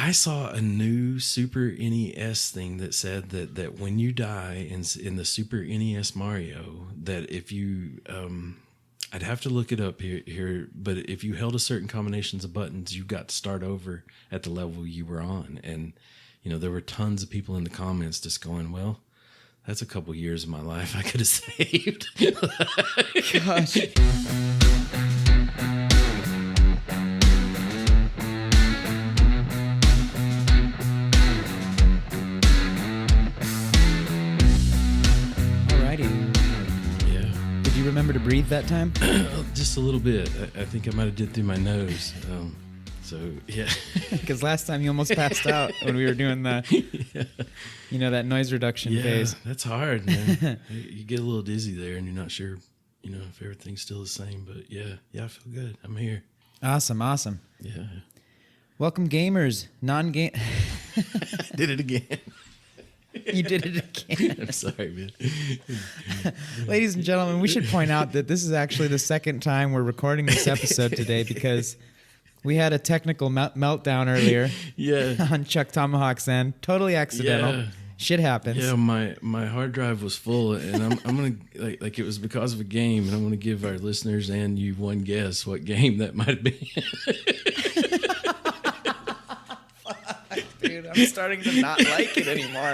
I saw a new Super NES thing that said that when you die in the Super NES Mario, that if you I'd have to look it up here, but if you held a certain combinations of buttons, you got to start over at the level you were on. And there were tons of people in the comments just going, well, that's a couple years of my life I could have saved. Gosh. Remember to breathe that time? Just a little bit. I think I might have did through my nose. So yeah. Because last time you almost passed out when we were doing the, that noise reduction phase. That's hard, man. You get a little dizzy there, and you're not sure, if everything's still the same. But yeah, I feel good. I'm here. Awesome. Yeah. Welcome, gamers. Non-game. Did it again. You did it again. I'm sorry, man. Ladies and gentlemen, we should point out that this is actually the second time we're recording this episode today because we had a technical meltdown earlier on ChukTomahawk's end. Totally accidental. Yeah. Shit happens. Yeah, my hard drive was full, and I'm gonna like it was because of a game, and I'm gonna give our listeners and you one guess what game that might have been. Dude, I'm starting to not like it anymore.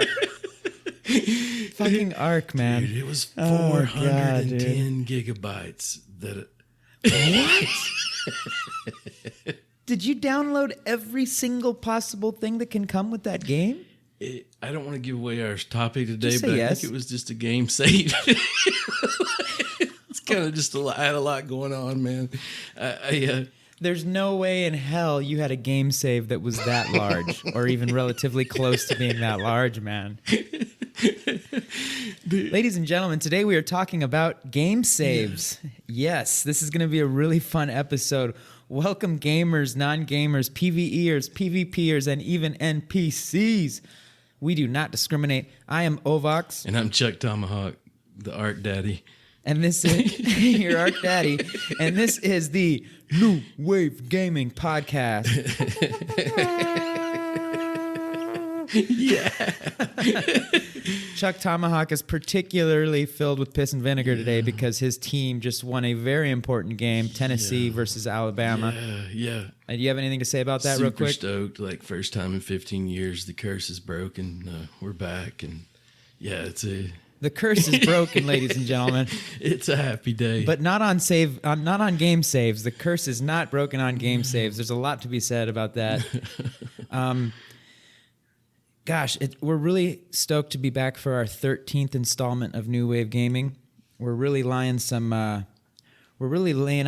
Fucking Arc, man. Dude, it was 410 gigabytes. What? Did you download every single possible thing that can come with that game? I don't want to give away our topic today, Just but say I yes. think it was just a game save. It's kind of just I had a lot going on, man. There's no way in hell you had a game save that was that large or even relatively close to being that large, man. Ladies and gentlemen, today we are talking about game saves. Yes, this is going to be a really fun episode. Welcome gamers, non-gamers, PvEers, PvPers, and even NPCs. We do not discriminate. I am Ovox. And I'm ChukTomahawk, the Arc Daddy. And this is your Arc Daddy. And this is the New Wave Gaming Podcast. Yeah. ChukTomahawk is particularly filled with piss and vinegar today because his team just won a very important game, Tennessee versus Alabama. Yeah. Do you have anything to say about that real quick? Super stoked. Like, first time in 15 years, the curse is broken. We're back. And yeah, the curse is broken, ladies and gentlemen. It's a happy day. But not on game saves. The curse is not broken on game saves. There's a lot to be said about that. We're really stoked to be back for our 13th installment of New Wave Gaming. We're really laying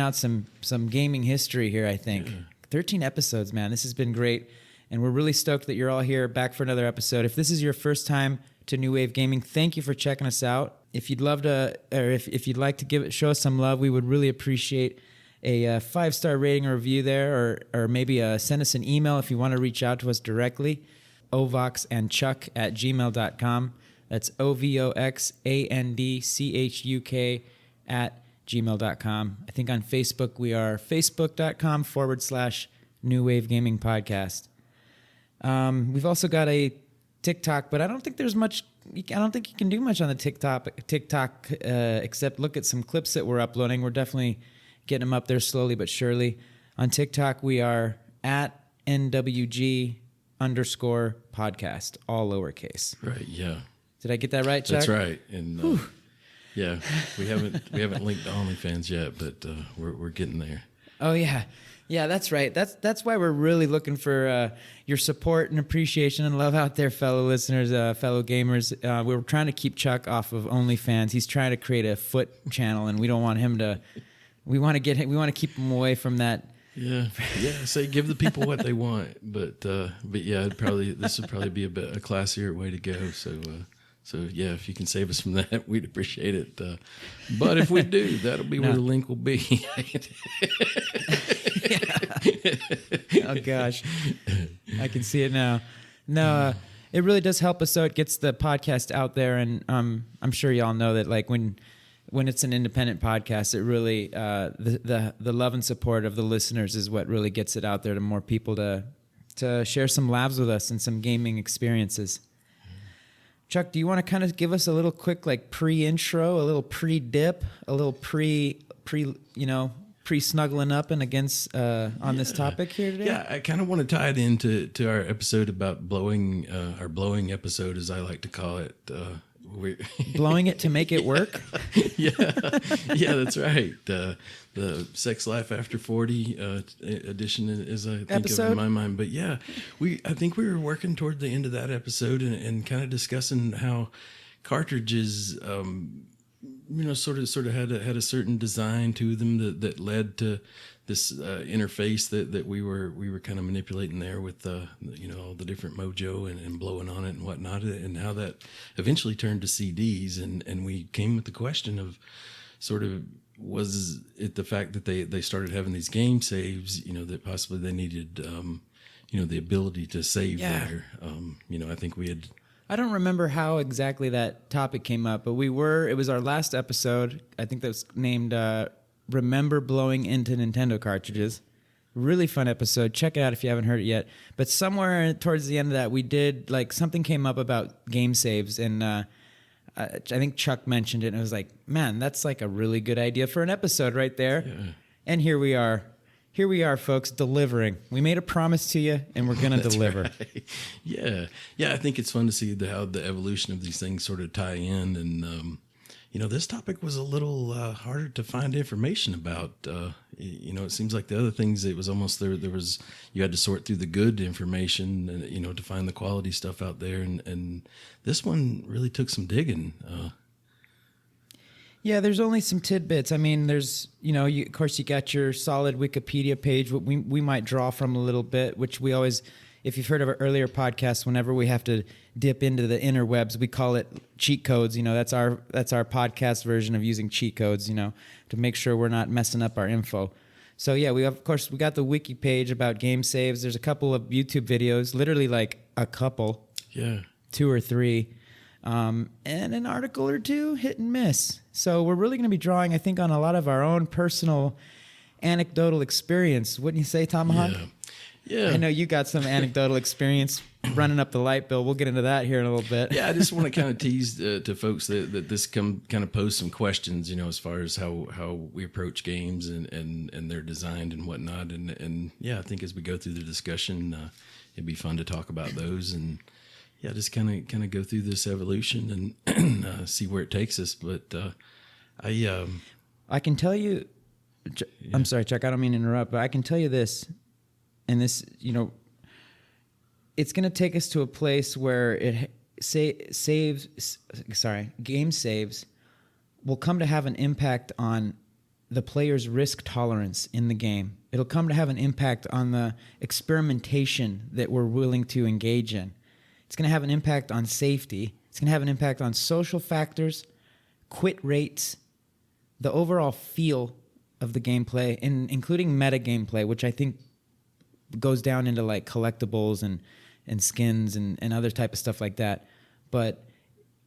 out some gaming history here, I think. Yeah. 13 episodes, man. This has been great. And we're really stoked that you're all here back for another episode. If this is your first time to New Wave Gaming, thank you for checking us out. If you'd love to, or if you'd like to show us some love, we would really appreciate a 5-star rating or review there, or maybe send us an email if you want to reach out to us directly. ovoxandchuk at gmail.com. That's OVOXANDCHUK at gmail.com. I think on Facebook we are facebook.com/New Wave Gaming Podcast. We've also got a TikTok, but I don't think there's much. I don't think you can do much on the TikTok except look at some clips that we're uploading. We're definitely getting them up there slowly but surely. On TikTok, we are at NWG_podcast, all lowercase. Right. Yeah. Did I get that right, Chuck? That's right. And yeah, we haven't linked to OnlyFans yet, but we're getting there. Oh yeah. Yeah, that's right. That's why we're really looking for your support and appreciation and love out there, fellow listeners, fellow gamers. We're trying to keep Chuck off of OnlyFans. He's trying to create a foot channel, and we don't want him to. We want to keep him away from that. Yeah. Say give the people what they want, but yeah, this would probably be a classier way to go. So yeah, if you can save us from that, we'd appreciate it. But if we do, that'll be where the link will be. Oh gosh, I can see it now. No, it really does help us, so it gets the podcast out there, and I'm sure y'all know that, like when it's an independent podcast, it really the love and support of the listeners is what really gets it out there to more people to to share some laughs with us and some gaming experiences. Chuck, do you want to kind of give us a little quick like pre-intro, a little pre-dip, a little pre-snuggling up and against on this topic here today? Yeah, I kind of want to tie it into our episode about blowing, our blowing episode, as I like to call it. Blowing it to make it work? Yeah, that's right. The Sex Life After 40 edition is, I think, episode? of in my mind. But yeah, I think we were working toward the end of that episode and kind of discussing how cartridges, sort of had a certain design to them that led to this interface that we were kind of manipulating there with all the different mojo and blowing on it and whatnot, and how that eventually turned to CDs, and we came with the question of sort of, was it the fact that they started having these game saves, that possibly they needed the ability to save there. I think we had. I don't remember how exactly that topic came up, but it was our last episode. I think that was named Remember Blowing into Nintendo Cartridges. Really fun episode. Check it out if you haven't heard it yet. But somewhere towards the end of that, we did, like, something came up about game saves, and I think Chuck mentioned it, and it was like, man, that's like a really good idea for an episode right there. Yeah. And here we are. Here we are, folks, delivering. We made a promise to you, and we're going to deliver. Right. Yeah. I think it's fun to see how the evolution of these things sort of tie in. And, this topic was a little harder to find information about. It seems like the other things, it was almost there was, you had to sort through the good information, and, to find the quality stuff out there. And this one really took some digging. Yeah, there's only some tidbits. I mean, there's, of course, you got your solid Wikipedia page, what we might draw from a little bit, which we always, if you've heard of our earlier podcasts, whenever we have to dip into the interwebs, we call it cheat codes. That's our podcast version of using cheat codes, to make sure we're not messing up our info. So yeah, we got the wiki page about game saves. There's a couple of YouTube videos, literally like a couple. Yeah. 2 or 3. And an article or two, hit and miss. So we're really going to be drawing, I think, on a lot of our own personal anecdotal experience. Wouldn't you say, Tomahawk? Yeah. I know you got some anecdotal experience running up the light bill. We'll get into that here in a little bit. Yeah, I just want to kind of tease to folks that this kind of pose some questions, as far as how we approach games and they're designed and whatnot. And yeah, I think as we go through the discussion, it'd be fun to talk about those and. Yeah, just kind of go through this evolution and see where it takes us. But I can tell you, I'm sorry, Chuck, I don't mean to interrupt, but I can tell you this, and this, it's going to take us to a place where game saves will come to have an impact on the player's risk tolerance in the game. It'll come to have an impact on the experimentation that we're willing to engage in. It's going to have an impact on safety. It's going to have an impact on social factors, quit rates, the overall feel of the gameplay, including meta gameplay, which I think goes down into like collectibles and skins and other type of stuff like that. But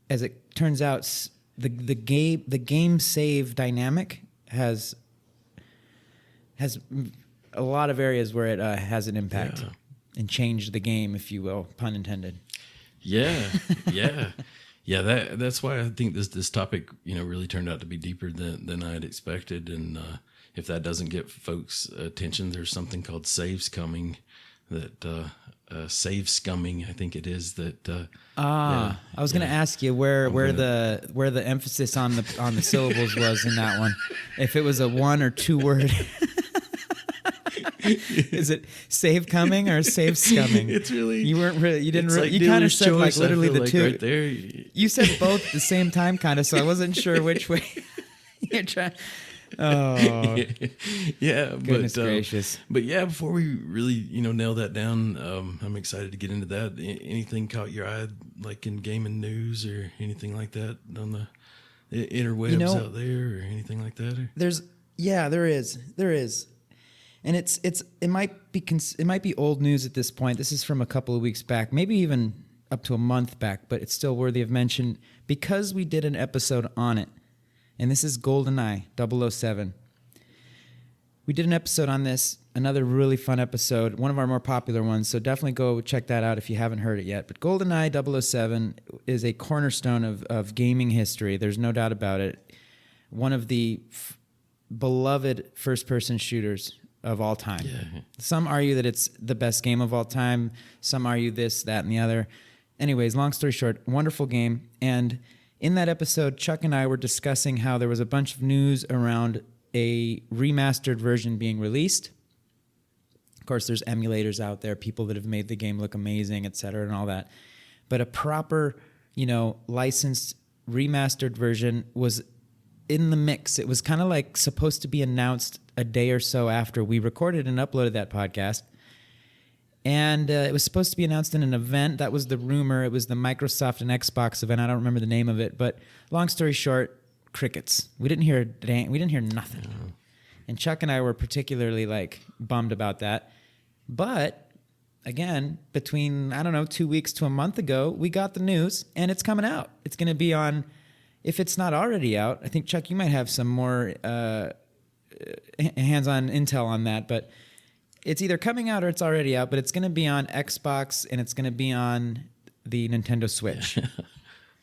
as it turns out, the game save dynamic has a lot of areas where it has an impact and changed the game, if you will, pun intended. Yeah. That's why I think this topic, really turned out to be deeper than I had expected. And if that doesn't get folks' attention, there's something called save scumming, that save scumming, I think it is that. I was going to ask you where the emphasis on the syllables was in that one. If it was a 1 or 2 word. Is it save coming or save scumming? It's really, you didn't really, like you kind of said choice, like literally the like two right there. You said both at the same time kind of, so I wasn't sure which way you're trying. Oh yeah, goodness gracious. But yeah, before we really nail that down, I'm excited to get into that. Anything caught your eye, like in gaming news or anything like that on the interwebs out there or anything like that? Or? There is. And it might be old news at this point. This is from a couple of weeks back, maybe even up to a month back, but it's still worthy of mention because we did an episode on it. And this is GoldenEye 007. We did an episode on this, another really fun episode, one of our more popular ones, so definitely go check that out if you haven't heard it yet. But GoldenEye 007 is a cornerstone of gaming history. There's no doubt about it. One of the beloved first-person shooters of all time. Yeah. Some argue that it's the best game of all time. Some argue this, that, and the other. Anyways, long story short, wonderful game. And in that episode, Chuck and I were discussing how there was a bunch of news around a remastered version being released. Of course, there's emulators out there, people that have made the game look amazing, et cetera, and all that. But a proper, licensed remastered version was in the mix. It was kind of like supposed to be announced a day or so after we recorded and uploaded that podcast. And it was supposed to be announced in an event. That was the rumor. It was the Microsoft and Xbox event. I don't remember the name of it. But long story short, crickets. We didn't hear nothing. Yeah. And Chuck and I were particularly bummed about that. But again, between 2 weeks to a month ago, we got the news and it's coming out. It's going to be on, if it's not already out, I think Chuck, you might have some more hands-on intel on that, but it's either coming out or it's already out, but it's going to be on Xbox and it's going to be on the Nintendo Switch.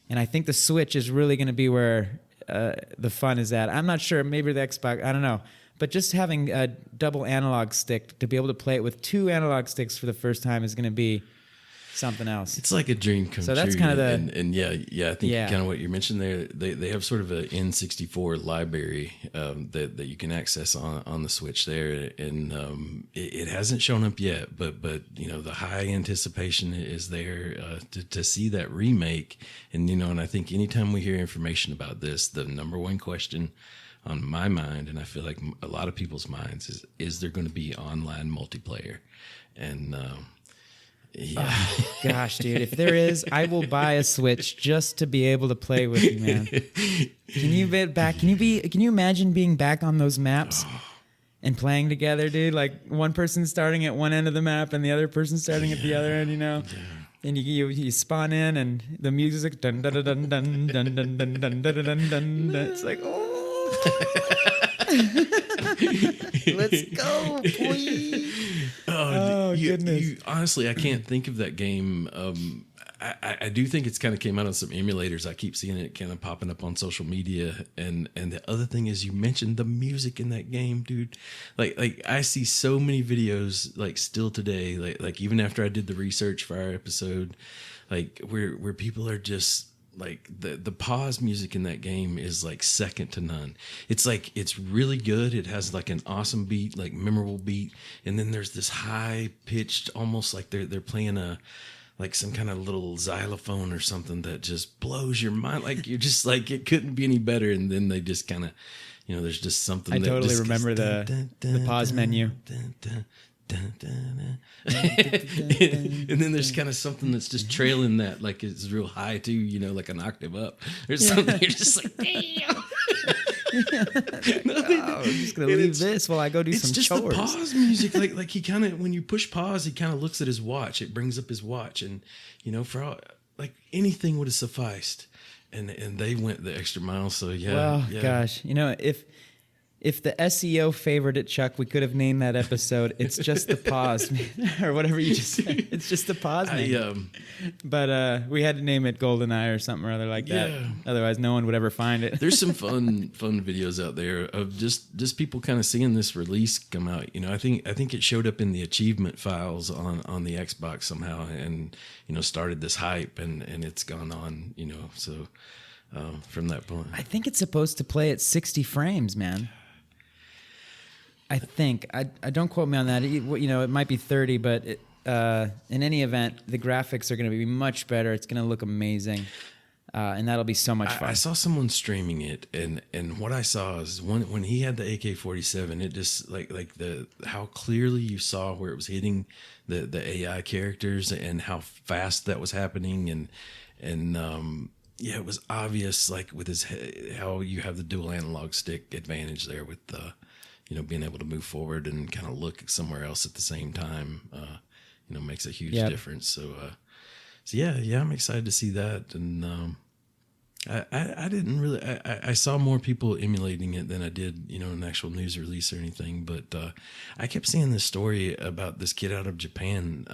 And I think the Switch is really going to be where the fun is at. I'm not sure. Maybe the Xbox. I don't know. But just having a double analog stick to be able to play it with two analog sticks for the first time is going to be something else. It's like a dream come true. So that's kind of the... And I think kind of what you mentioned there, they have sort of an N64 library that you can access on the Switch there. And it hasn't shown up yet, but the high anticipation is there to see that remake. And, and I think anytime we hear information about this, the number one question on my mind, and I feel like a lot of people's minds, is there going to be online multiplayer? And... yeah. Oh, gosh, dude. If there is, I will buy a Switch just to be able to play with you, man. Can you imagine being back on those maps and playing together, dude? Like one person starting at one end of the map and the other person starting at the other end, Yeah. And you spawn in and the music dun dun dun dun dun dun dun dun dun dun dun. It's like, oh. Let's go, boy. Oh, goodness. Honestly, I can't think of that game. I do think it's kind of came out on some emulators. I keep seeing it kind of popping up on social media. And the other thing is, you mentioned the music in that game, dude. Like I see so many videos still today, like even after I did the research for our episode, where people are just the pause music in that game is second to none. It's really good. It has an awesome beat, memorable beat, and then there's this high pitched, almost like they're playing a some kind of little xylophone or something that just blows your mind. You're just it couldn't be any better. And then they just kind of, there's just something. I that totally just remember the pause menu. And then there's kind of something that's just trailing that, it's real high too, like an octave up. There's something you're just damn. I'm just gonna leave this while I go do some chores. It's just the pause music. He kind of, when you push pause, he kind of looks at his watch. It brings up his watch, and for all, anything would have sufficed, and they went the extra mile. So yeah. Well, yeah. Gosh, if the SEO favored it, Chuck, we could have named that episode "It's Just the Pause," or whatever you just said. It's just the pause. But we had to name it GoldenEye or something or other like that. Otherwise, no one would ever find it. There's some fun videos out there of just people kind of seeing this release come out. I think it showed up in the achievement files on the Xbox somehow, and started this hype, and it's gone on. So from that point, I think it's supposed to play at 60 frames, man. I think. I don't quote me on that. It might be 30, but in any event, the graphics are going to be much better. It's going to look amazing, and that'll be so much fun. I saw someone streaming it, and what I saw is when he had the AK-47, it just how clearly you saw where it was hitting the AI characters and how fast that was happening, and it was obvious with how you have the dual analog stick advantage there with the. Being able to move forward and kind of look somewhere else at the same time, makes a huge difference. So yeah, I'm excited to see that. And I didn't really. I saw more people emulating it than I did, an actual news release or anything. But I kept seeing this story about this kid out of Japan,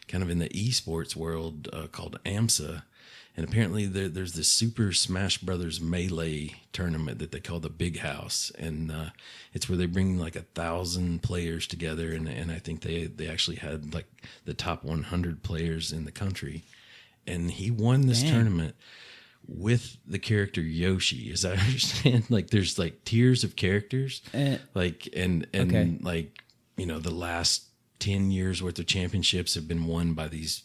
kind of in the esports world, called AMSA, and apparently there's this Super Smash Brothers Melee tournament that they call the Big House, and it's where they bring like 1,000 players together, and I think they actually had like the top 100 players in the country, and he won this tournament with the character Yoshi, as I understand. Like there's like tiers of characters, like and Okay. like the last 10 years worth of championships have been won by these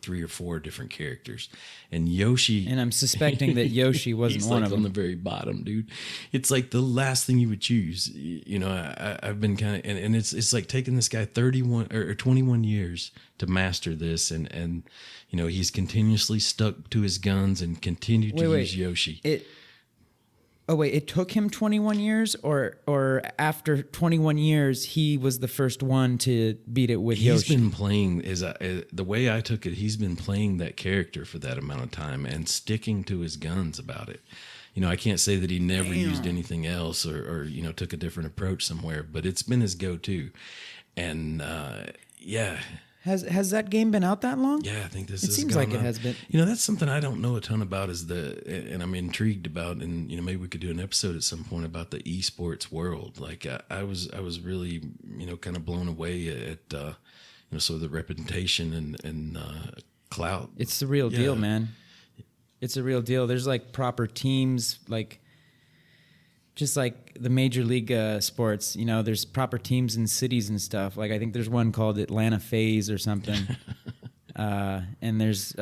3 or 4 different characters, and Yoshi. And I'm suspecting that Yoshi wasn't he's one like of them. on the very bottom, dude. It's like the last thing you would choose. I've been kind of, and it's like taking this guy 31 or 21 years to master this, and he's continuously stuck to his guns and continued to use Yoshi. It took him 21 years, or after 21 years, he was the first one to beat it with Yoshi? He's been playing, the way I took it, he's been playing that character for that amount of time and sticking to his guns about it. I can't say that he never used anything else or took a different approach somewhere, but it's been his go-to. And yeah. Has that game been out that long? Yeah, I think this It is seems like it has been. That's something I don't know a ton about, and I'm intrigued about, and maybe we could do an episode at some point about the esports world. Like I was really kind of blown away at sort of the reputation and clout. It's the real deal, man. It's a real deal. There's like proper teams, like just like the major league sports, there's proper teams in cities and stuff. Like I think there's one called Atlanta FaZe or something. And there's,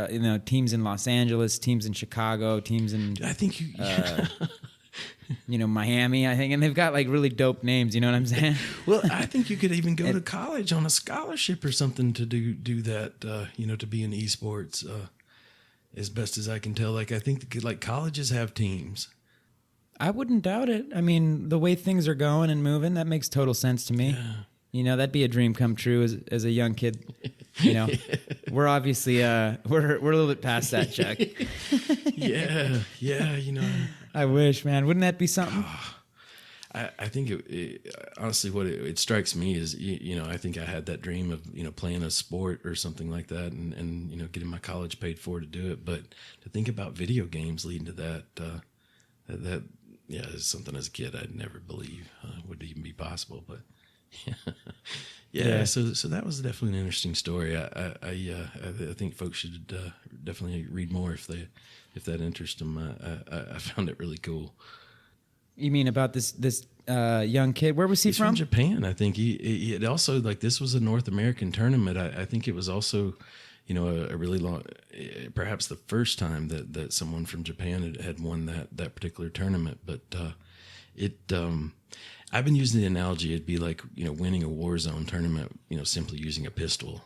teams in Los Angeles, teams in Chicago, teams in, I think Miami, I think. And they've got like really dope names. You know what I'm saying? Well, I think you could even go to college on a scholarship or something to do that, to be in esports, as best as I can tell. Like I think like colleges have teams. I wouldn't doubt it. I mean, the way things are going and moving, that makes total sense to me. Yeah. That'd be a dream come true as a young kid. We're obviously we're a little bit past that, Chuck. Yeah. I wish, man. Wouldn't that be something? I think it honestly, what it strikes me is, I think I had that dream of, playing a sport or something like that, and getting my college paid for to do it. But to think about video games leading to that. Yeah, it's something as a kid I'd never believe would even be possible. But yeah. So that was definitely an interesting story. I think folks should definitely read more if that interests them. I found it really cool. You mean about this young kid? Where was he He's from Japan. I think he had also, like, this was a North American tournament. I think it was also, a really long, perhaps the first time that someone from Japan had won that particular tournament. But I've been using the analogy, it'd be like, winning a Warzone tournament, simply using a pistol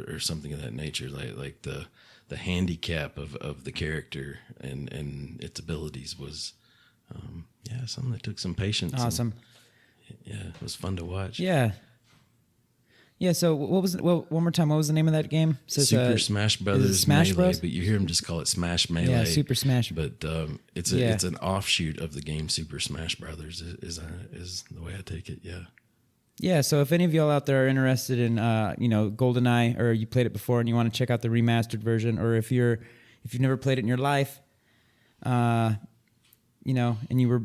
or something of that nature, like the handicap of the character and its abilities was, something that took some patience. Awesome. It was fun to watch. Yeah. Yeah, so one more time, what was the name of that game? So Super Smash Brothers Smash Melee, Bros? but you hear them just call it Smash Melee. Yeah, Super Smash. But it's an offshoot of the game Super Smash Brothers is the way I take it. Yeah. Yeah, so if any of y'all out there are interested in GoldenEye, or you played it before and you want to check out the remastered version, or if you've never played it in your life, and you were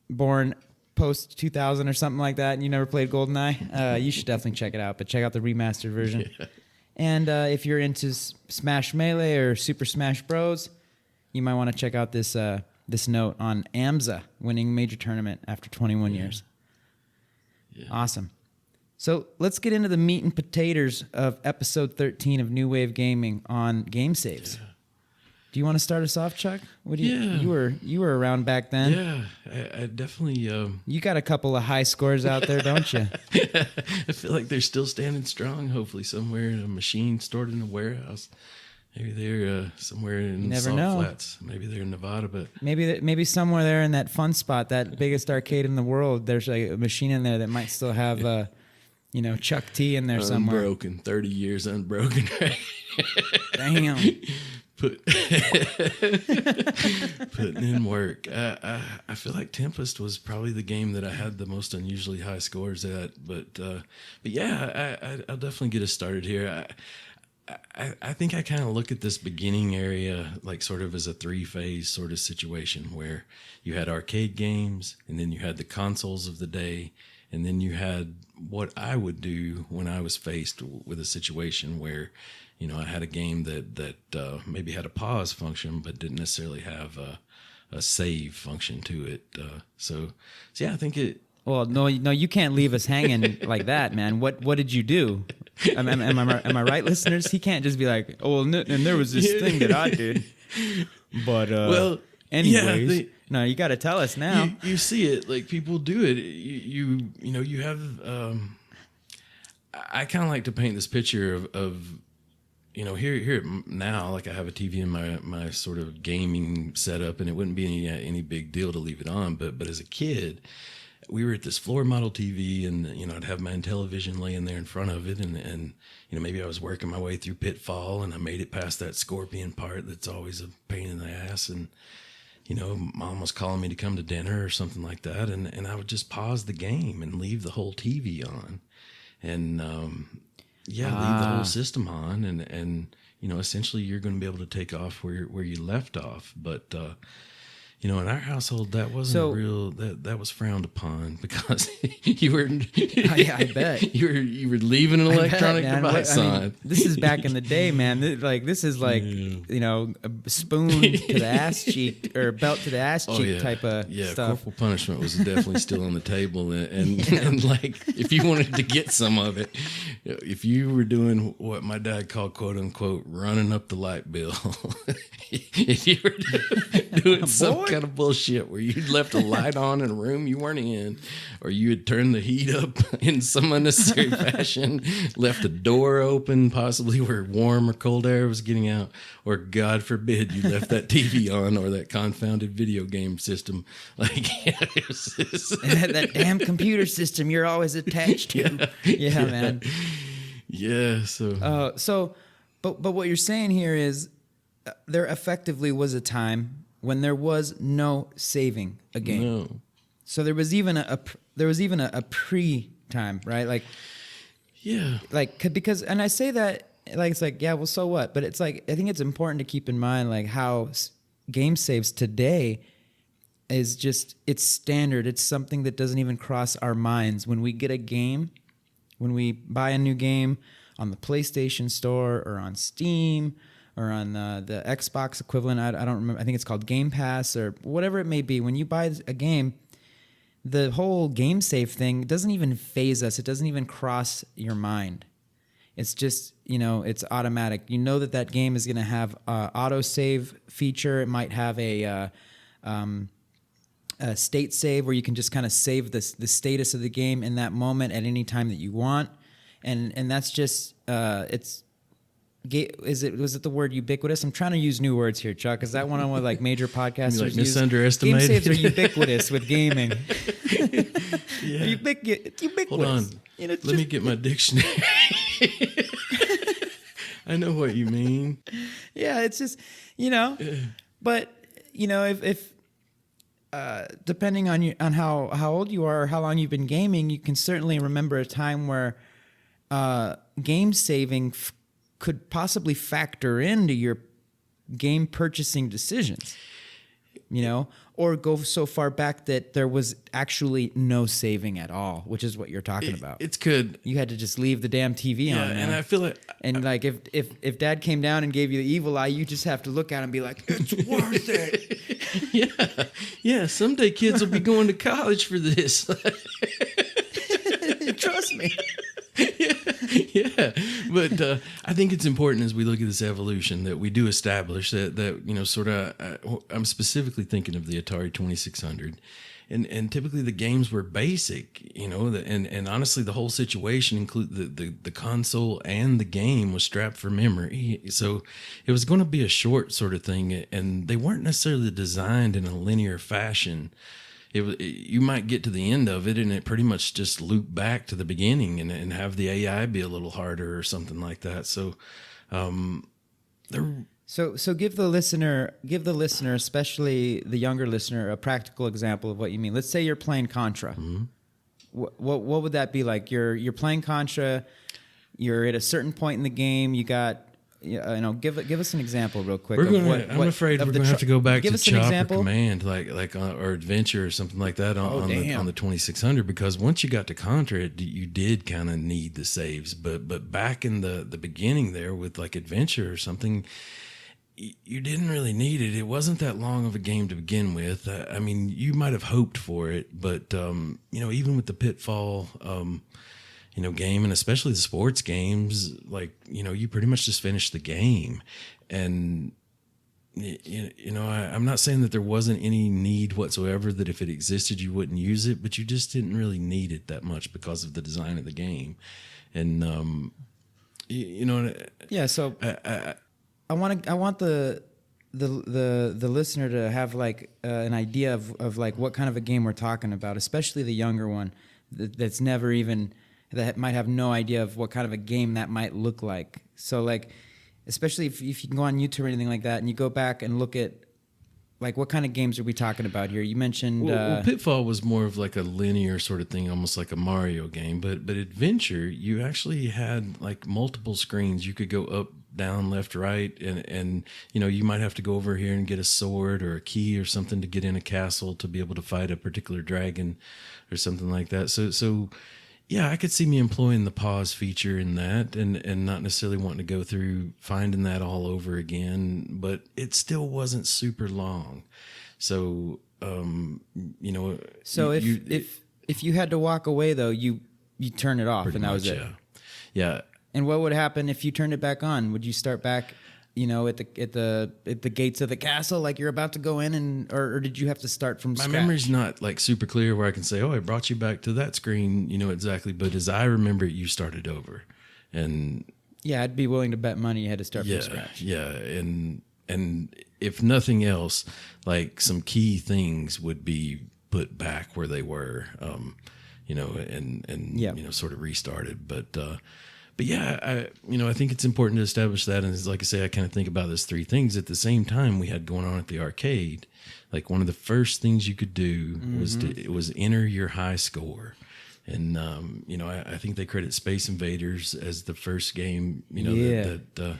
born post 2000 or something like that, and you never played GoldenEye, you should definitely check it out. But check out the remastered version. Yeah. And if you're into Smash Melee or Super Smash Bros, you might want to check out this note on AMSA winning major tournament after 21 years. Yeah. Awesome. So let's get into the meat and potatoes of episode 13 of New Wave Gaming on game saves. Yeah. Do you want to start us off, Chuck? You were around back then. Yeah, I definitely. You got a couple of high scores out there, don't you? I feel like they're still standing strong. Hopefully, somewhere in a machine stored in a warehouse. Maybe they're somewhere in the Salt Flats. Maybe they're in Nevada, but maybe somewhere there in that fun spot, that biggest arcade in the world. There's like a machine in there that might still have, Chuck T in there somewhere. Unbroken, 30 years unbroken. Right? Damn. Putting in work. I feel like Tempest was probably the game that I had the most unusually high scores at, but yeah, I'll definitely get us started here. I think I kind of look at this beginning area like sort of as a 3-phase sort of situation where you had arcade games, and then you had the consoles of the day, and then you had what I would do when I was faced with a situation where, you know, I had a game that maybe had a pause function but didn't necessarily have a save function to it. So yeah, I think it. Well, no, you can't leave us hanging like that, man. What did you do? Am I right, listeners? He can't just be like, oh, and there was this thing that I did. But well, anyways, yeah, no, you got to tell us now. You see it, like people do it. You know, you have. I kind of like to paint this picture of you know, here now, like I have a TV in my sort of gaming setup, and it wouldn't be any big deal to leave it on. But as a kid, we were at this floor model TV, and you know, I'd have my Intellivision laying there in front of it, and you know, maybe I was working my way through Pitfall, and I made it past that scorpion part that's always a pain in the ass, and you know, Mom was calling me to come to dinner or something like that, and I would just pause the game and leave the whole TV on, and leave the whole system on, and you know, essentially you're going to be able to take off where you left off, but. You know, in our household, that wasn't that was frowned upon because you were. I bet you were leaving an electronic device on. I mean, this is back in the day, man. This is like you know, a spoon to the ass cheek or belt to the ass cheek type of stuff. Corporal punishment was definitely still on the table, and like if you wanted to get some of it, if you were doing what my dad called "quote unquote" running up the light bill, if you were doing some kind of bullshit where you left a light on in a room you weren't in, or you had turned the heat up in some unnecessary fashion, left a door open possibly where warm or cold air was getting out, or God forbid you left that TV on or that confounded video game system, like that damn computer system you're always attached to. Yeah, man. Yeah. So but what you're saying here is there effectively was a time when there was no saving a game. No. So there was even a pre time, right? Like, yeah, like because, and I say that like it's like, yeah, well, so what? But it's like I think it's important to keep in mind like how game saves today is just it's standard. It's something that doesn't even cross our minds when we get a game, when we buy a new game on the PlayStation Store or on Steam. Or on the Xbox equivalent, I don't remember. I think it's called Game Pass or whatever it may be. When you buy a game, the whole game save thing doesn't even phase us. It doesn't even cross your mind. It's just, you know, it's automatic. You know that game is going to have an autosave feature. It might have a state save where you can just kind of save the status of the game in that moment at any time that you want. And that's just, it's... Was it the word ubiquitous? I'm trying to use new words here, Chuck. Is that one of like major podcasters like use? Misunderestimated? Game saves are ubiquitous with gaming. Yeah. Ubiquitous. Hold on. You know, Let me get my dictionary. I know what you mean. Yeah, it's just, you know, but you know, if depending on how old you are or how long you've been gaming, you can certainly remember a time where game saving could possibly factor into your game purchasing decisions, you know, or go so far back that there was actually no saving at all, which is what you're talking about. It's good. You had to just leave the damn TV on. And I feel like, and like if Dad came down and gave you the evil eye, you just have to look at him and be like, it's worth it. Yeah. Someday kids will be going to college for this. Trust me. Yeah, but I think it's important as we look at this evolution that we do establish that you know, sort of. I'm specifically thinking of the Atari 2600, and typically the games were basic, you know, and honestly the whole situation include the console and the game was strapped for memory, so it was going to be a short sort of thing, and they weren't necessarily designed in a linear fashion. You might get to the end of it and it pretty much just loop back to the beginning and have the AI be a little harder or something like that. So So give the listener, especially the younger listener, a practical example of what you mean. Let's say you're playing Contra. Mm-hmm. What would that be like? You're playing Contra. You're at a certain point in the game. You got, give us an example real quick. I'm afraid we're gonna have to go back to Chop or Command, or Adventure or something like that on the 2600, because once you got to Contra, you did kind of need the saves. But back in the beginning there with like Adventure or something, you didn't really need it. It wasn't that long of a game to begin with. I mean, you might have hoped for it, but even with the Pitfall, game, and especially the sports games, you pretty much just finished the game. And I'm not saying that there wasn't any need whatsoever, that if it existed you wouldn't use it, but you just didn't really need it that much because of the design of the game. And So I want the listener to have like an idea of like what kind of a game we're talking about, especially the younger one that might have no idea of what kind of a game that might look like. So like, especially if you can go on YouTube or anything like that, and you go back and look at like what kind of games are we talking about here? You mentioned Pitfall was more of like a linear sort of thing, almost like a Mario game. But Adventure, you actually had like multiple screens. You could go up, down, left, right, and you might have to go over here and get a sword or a key or something to get in a castle to be able to fight a particular dragon or something like that. So yeah, I could see me employing the pause feature in that, and not necessarily wanting to go through finding that all over again, but it still wasn't super long. So, So if you had to walk away though, you turn it off and that was it. Yeah. And what would happen if you turned it back on? Would you start back, at the gates of the castle, like you're about to go in, or did you have to start from scratch? My memory's not like super clear where I can say, I brought you back to that screen, exactly. But as I remember it, you started over, and yeah, I'd be willing to bet money you had to start from scratch. Yeah, and if nothing else, like some key things would be put back where they were, sort of restarted, But yeah, I think it's important to establish that. And like I say, I kind of think about those three things at the same time we had going on at the arcade. Like one of the first things you could do was enter your high score. And, I think they credit Space Invaders as the first game, Taito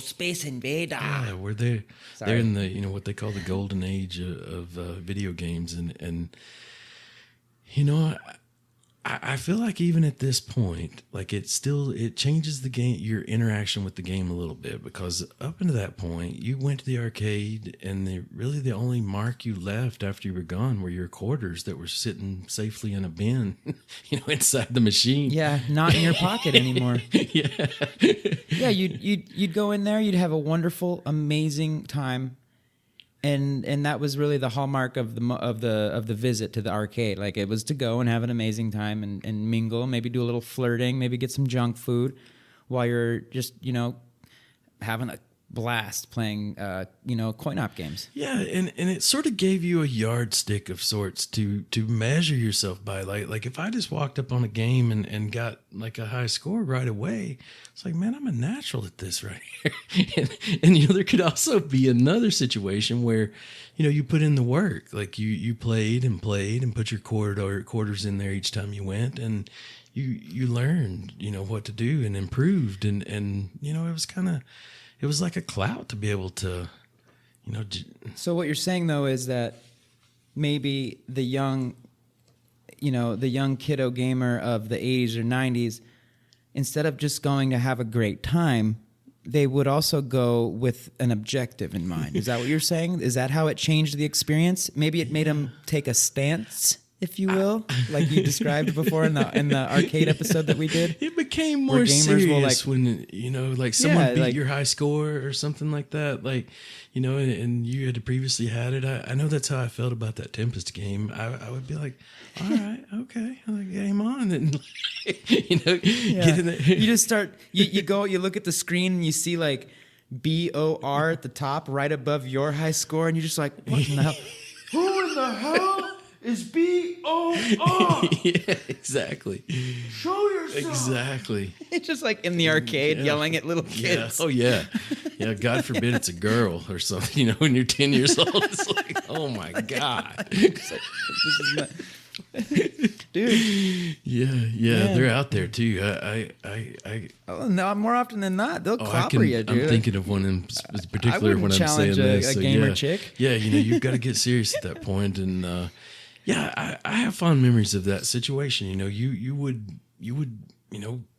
Space Invader. Yeah, where they're in the, what they call the golden age of video games. And I feel like even at this point, like it changes the game, your interaction with the game a little bit, because up until that point, you went to the arcade, and the only mark you left after you were gone were your quarters that were sitting safely in a bin, inside the machine. Yeah, not in your pocket anymore. Yeah, yeah. You'd go in there, you'd have a wonderful, amazing time. And that was really the hallmark of the visit to the arcade. Like it was to go and have an amazing time and mingle, maybe do a little flirting, maybe get some junk food while you're just, having a blast playing, coin-op games. Yeah, and it sort of gave you a yardstick of sorts to measure yourself by. Like if I just walked up on a game and got like a high score right away, it's like, man, I'm a natural at this right here. and there could also be another situation where, you put in the work. Like you played and put your quarters in there each time you went, and you learned, what to do and improved, and it was like a clout to be able to, So what you're saying though is that maybe the young kiddo gamer of the 80s or 90s, instead of just going to have a great time, they would also go with an objective in mind. Is that what you're saying? Is that how it changed the experience? Maybe it made them take a stance, if you will, like you described before in the arcade episode that we did. It became more serious when someone beat your high score or something like that, and you had previously had it. I know that's how I felt about that Tempest game. I would be like, all right, okay, game on, and get in there. You just start. You go. You look at the screen and you see like BOR at the top, right above your high score, and you're just like, what in the hell? Who in the hell is B-O-R. Yeah, exactly. Show yourself. Exactly. It's just like in the arcade yelling at little kids. Yeah. Oh, yeah. Yeah, God forbid it's a girl or something. You know, when you're 10 years old, it's like, oh, my God. This is not... Dude. Yeah, they're out there, too. Oh, no, more often than not, they'll clobber you, dude. I'm thinking of one in particular when I'm saying this. A gamer chick. Yeah, you know, you've got to get serious at that point. And, I have fond memories of that situation. You know, you would,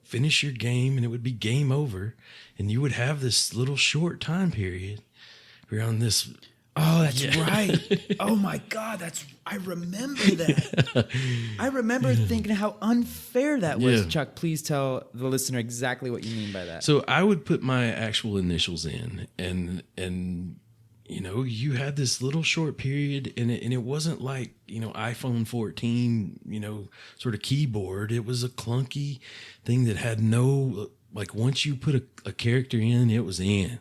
finish your game and it would be game over. And you would have this little short time period around this. Oh, that's right. Oh my God, I remember that. I remember thinking how unfair that was. Yeah. Chuck, please tell the listener exactly what you mean by that. So I would put my actual initials in, and you had this little short period, and it wasn't like iPhone 14 sort of keyboard. It was a clunky thing that had no, like, once you put a character in, it was in.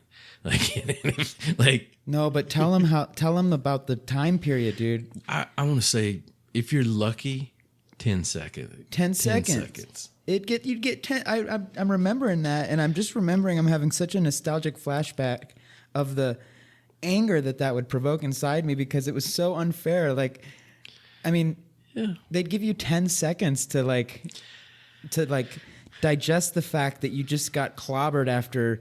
No, but tell them about the time period, dude. I want to say, if you're lucky, 10 seconds. 10 seconds. You'd get 10. I'm remembering that, and I'm just remembering I'm having such a nostalgic flashback of the anger that would provoke inside me because it was so unfair. Like, I mean, they'd give you 10 seconds to digest the fact that you just got clobbered after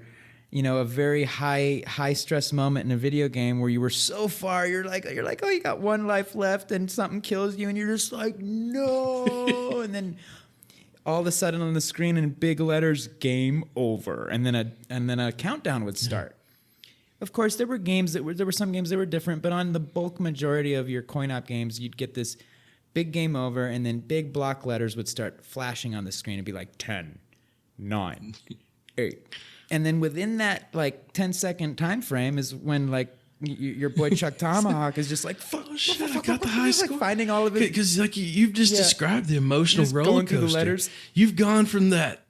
a very high stress moment in a video game where you were so far, you're like, oh, you got one life left and something kills you and you're just like, no. And then all of a sudden on the screen in big letters, game over. And then a countdown would start. Of course, there were some games that were different, but on the bulk majority of your coin-op games, you'd get this big game over and then big block letters would start flashing on the screen and be like 10, 9, 8. And then within that 10-second time frame is when your boy ChukTomahawk is just like, fuck, oh shit, I got the high score. Finding all of it because you've just described the emotional roller going coaster. Through the letters. You've gone from that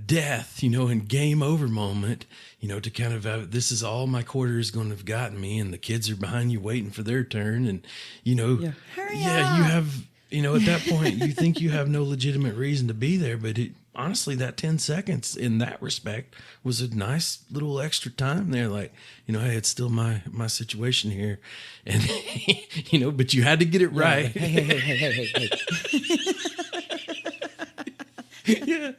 death, and game over moment, to kind of this is all my quarter is going to have gotten me, and the kids are behind you waiting for their turn, and hurry you up. have at that point you think you have no legitimate reason to be there, but honestly, that 10 seconds in that respect was a nice little extra time there. Like, hey, it's still my situation here. And, but you had to get it right. Hey. Yeah.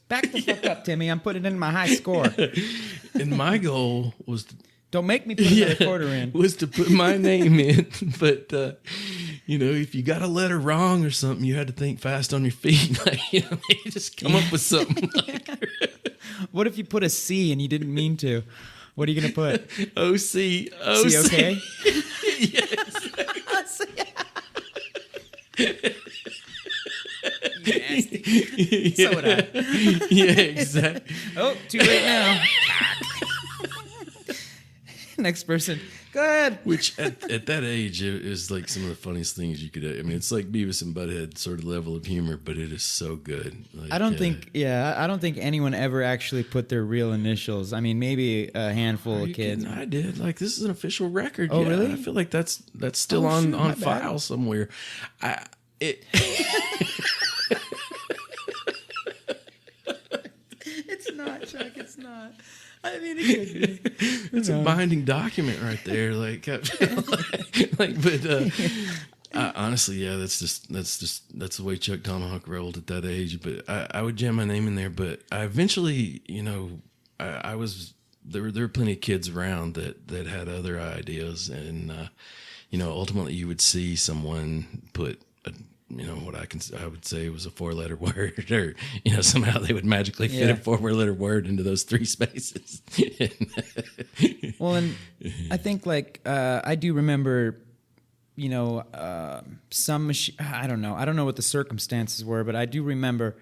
Back the fuck up, Timmy. I'm putting in my high score. And my goal was don't make me put another quarter in. Was to put my name in. But, if you got a letter wrong or something, you had to think fast on your feet. Maybe just come up with something. What if you put a C and you didn't mean to? What are you going to put? O-C. C, okay? Yes. Nasty. So would I. Yeah, exactly. Oh, too late now. Next person. Go ahead. Which at that age is like some of the funniest things you could. I mean, it's like Beavis and Butthead sort of level of humor, but it is so good. Like, I don't think anyone ever actually put their real initials. I mean, maybe a handful of kids. I did. Like, this is an official record. Oh, really? I feel like that's still on file somewhere. It's not, Chuck. It's not. I mean, it could be. It's a binding document right there. Like, honestly, yeah, that's the way ChukTomahawk rolled at that age. But I would jam my name in there. But I eventually, I was there were plenty of kids around that had other ideas, and ultimately you would see someone put what I would say was a 4-letter word, or somehow they would magically fit a 4-letter word into those 3 spaces. Well, and I think I do remember, some I don't know what the circumstances were, but I do remember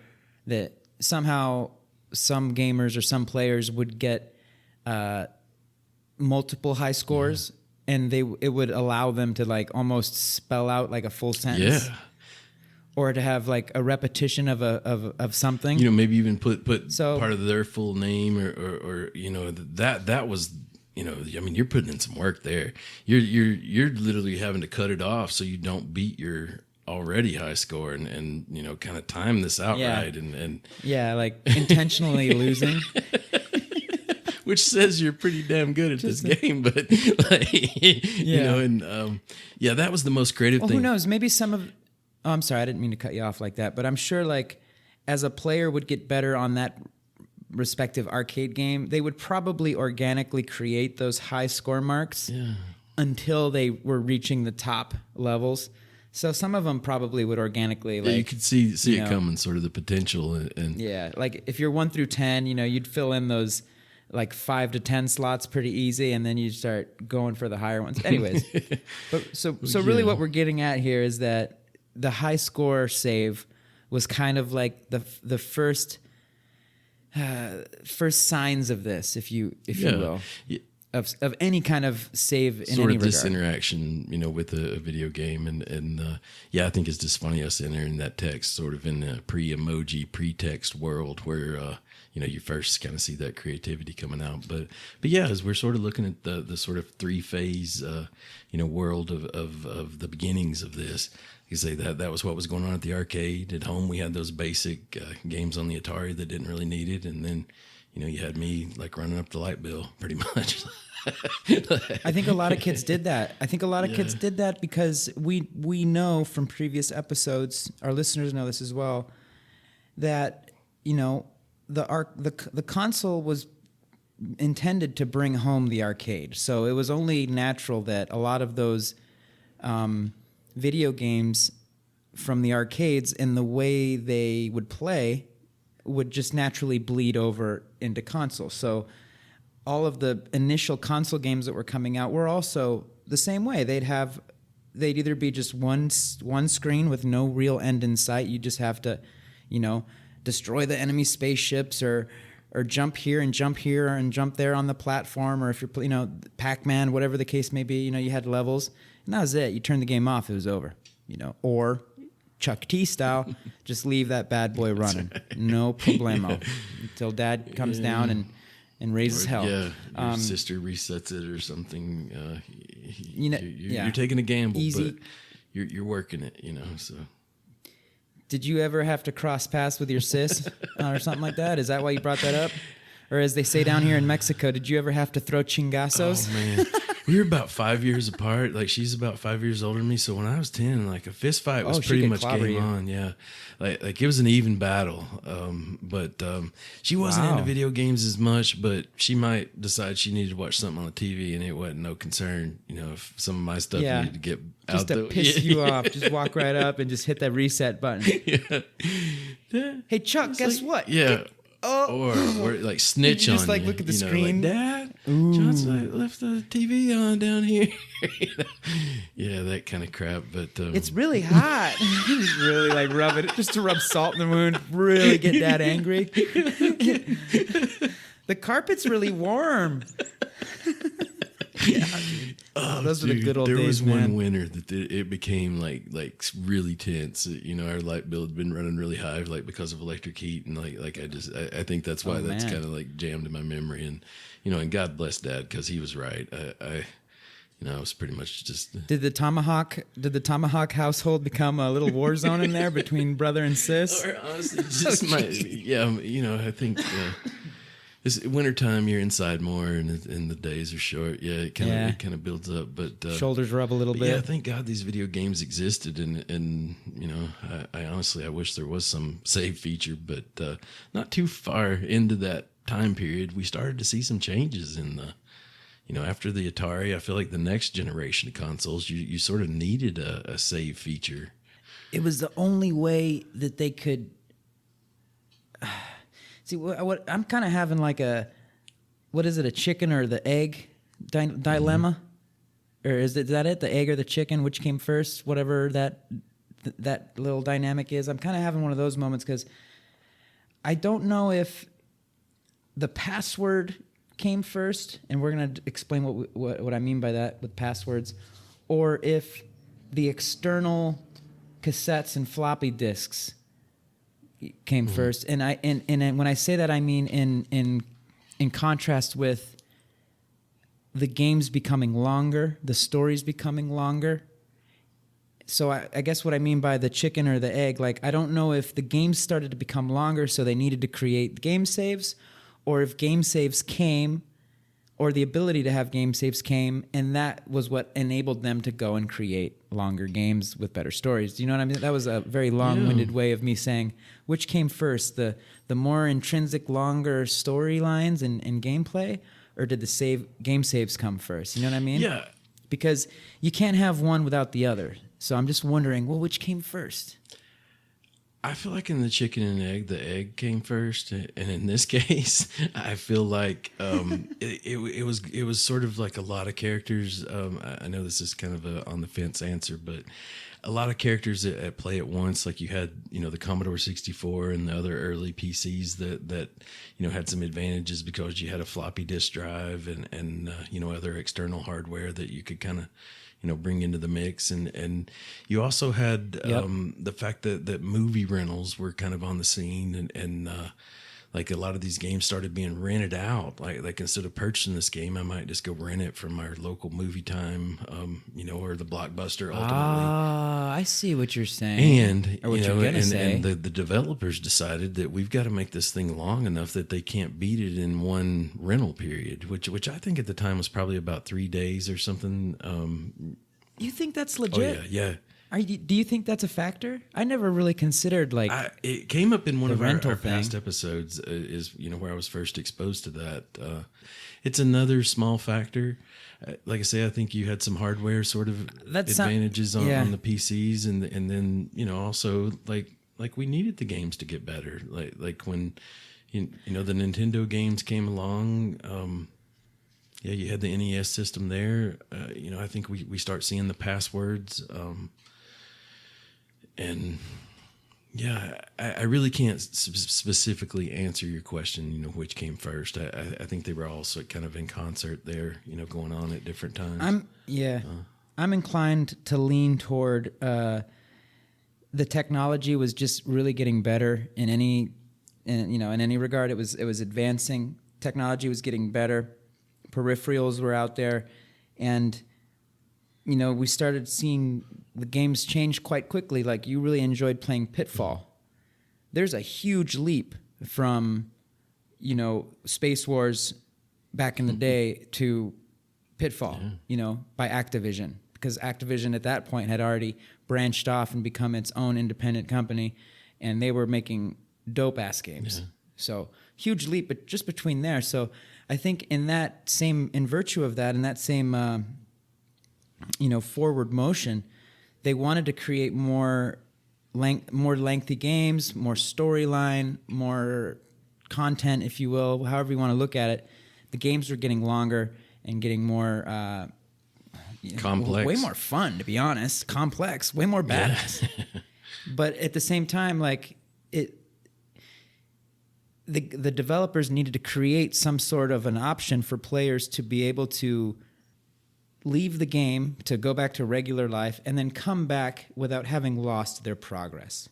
that somehow some gamers or some players would get multiple high scores, and it would allow them to almost spell out a full sentence. Yeah. Or to have a repetition of something. Maybe even put so, part of their full name or that was I mean, you're putting in some work there. You're literally having to cut it off so you don't beat your already high score and kind of time this out right and yeah, like intentionally losing. Which says you're pretty damn good at this game, but that was the most creative thing. Who knows? Maybe some of. Oh, I'm sorry, I didn't mean to cut you off like that, but I'm sure like as a player would get better on that respective arcade game, they would probably organically create those high score marks until they were reaching the top levels. So some of them probably would organically you could see it coming, sort of the potential and like if you're 1 through 10, you'd fill in those like 5 to 10 slots pretty easy, and then you start going for the higher ones. Anyways, so really what we're getting at here is that the high score save was kind of like the first signs of this, if you will, of any kind of save in sort any of this regard. interaction, with a video game, and I think it's just funny us entering that text sort of in a pre-emoji, pre-text world where you first kind of see that creativity coming out, but as we're sort of looking at the sort of 3-phase world of the beginnings of this. You say that was what was going on at the arcade. At home, we had those basic games on the Atari that didn't really need it, and then you had me like running up the light bill pretty much. I think a lot of kids did that. Kids did that because we know from previous episodes, our listeners know this as well, that the console was intended to bring home the arcade. So it was only natural that a lot of those video games from the arcades and the way they would play would just naturally bleed over into console. So all of the initial console games that were coming out were also the same way. They'd either be just one screen with no real end in sight. You just have to, destroy the enemy spaceships or jump here and jump there on the platform, or if you're, Pac-Man, whatever the case may be, you had levels. And that was it. You turned the game off, it was over. Or Chuck T style, just leave that bad boy running. Right. No problemo. Until Dad comes down and raises hell. Yeah, your sister resets it or something. You're taking a gamble, easy. But you're working it, so. Did you ever have to cross paths with your sis or something like that? Is that why you brought that up? Or as they say down here in Mexico, did you ever have to throw chingazos? Oh, man. We were about 5 years apart. Like, she's about 5 years older than me. So when I was 10, like, a fist fight was pretty much game on. Yeah. Like it was an even battle. But she wasn't into video games as much, but she might decide she needed to watch something on the TV, and it wasn't no concern, if some of my stuff needed to get just out. Just to piss you off. Just walk right up and just hit that reset button. Yeah. Hey, Chuck, guess what? Yeah. Or like snitch on you. Just like look at the screen. Like, Dad, Johnson left the TV on down here. Yeah, that kind of crap. But it's really hot. Just really like rub it, just to rub salt in the wound. Really get Dad angry. The carpet's really warm. Yeah, those were the good old days. There was man. one winter that it became like really tense. Our light bill had been running really high, like because of electric heat, and I think that's why that's kind of like jammed in my memory. And and God bless Dad, because he was right. I was pretty much just. Did the Tomahawk household become a little war zone in there between brother and sis? Or honestly, just I think. It's wintertime, you're inside more, and the days are short. Yeah, it kind of builds up. But shoulders rub a little bit. Yeah, thank God these video games existed, and I honestly wish there was some save feature, but not too far into that time period, we started to see some changes in the. After the Atari, I feel like the next generation of consoles, you sort of needed a save feature. It was the only way that they could. See, what I'm kind of having like a chicken or the egg dilemma? Or is that it? The egg or the chicken? Which came first? Whatever that little dynamic is. I'm kind of having one of those moments because I don't know if the password came first, and we're going to explain what I mean by that with passwords, or if the external cassettes and floppy disks came first, and when I say that, I mean in contrast with the games becoming longer, the stories becoming longer, So I guess what I mean by the chicken or the egg, like I don't know if the games started to become longer, so they needed to create game saves, or if game saves came, or the ability to have game saves came, and that was what enabled them to go and create longer games with better stories. Do you know what I mean? That was a very long-winded way of me saying which came first, the more intrinsic, longer storylines and gameplay, or did the game saves come first? You know what I mean? Yeah. Because you can't have one without the other. So I'm just wondering, well, which came first? I feel like in the chicken and egg, the egg came first, and in this case, I feel like it was sort of like a lot of characters. I know this is kind of a on the fence answer, but a lot of characters at play at once. Like you had, the Commodore 64 and the other early PCs that had some advantages because you had a floppy disk drive and other external hardware that you could kind of bring into the mix. And you also had the fact that movie rentals were kind of on the scene and like a lot of these games started being rented out. Like instead of purchasing this game, I might just go rent it from our local movie time, or the Blockbuster ultimately. Ah, I see what you're saying. And or what you're gonna say. and the developers decided that we've got to make this thing long enough that they can't beat it in one rental period, which I think at the time was probably about 3 days or something. You think that's legit? Oh yeah. Do you think that's a factor? I never really considered it came up in one of our past thing. episodes. Is where I was first exposed to that. It's another small factor. Like I say, I think you had some hardware sort of advantages on the PCs, and then also like we needed the games to get better. Like when the Nintendo games came along. Yeah, you had the NES system there. I think we start seeing the passwords. And yeah, I really can't specifically answer your question, which came first. I think they were all kind of in concert there, going on at different times. I'm inclined to lean toward the technology was just really getting better in any regard. It was advancing. Technology was getting better. Peripherals were out there, and we started seeing the games change quite quickly. Like you really enjoyed playing Pitfall. There's a huge leap from Space Wars back in the day to Pitfall, by Activision, because Activision at that point had already branched off and become its own independent company, and they were making dope ass games. Yeah. So huge leap, but just between there. So I think in virtue of that, in that same forward motion, they wanted to create more lengthy games, more storyline, more content, if you will, however you want to look at it. The games were getting longer and getting more complex, way more fun, to be honest. Complex, way more badass. Yeah. But at the same time, like the developers needed to create some sort of an option for players to be able to leave the game, to go back to regular life, and then come back without having lost their progress.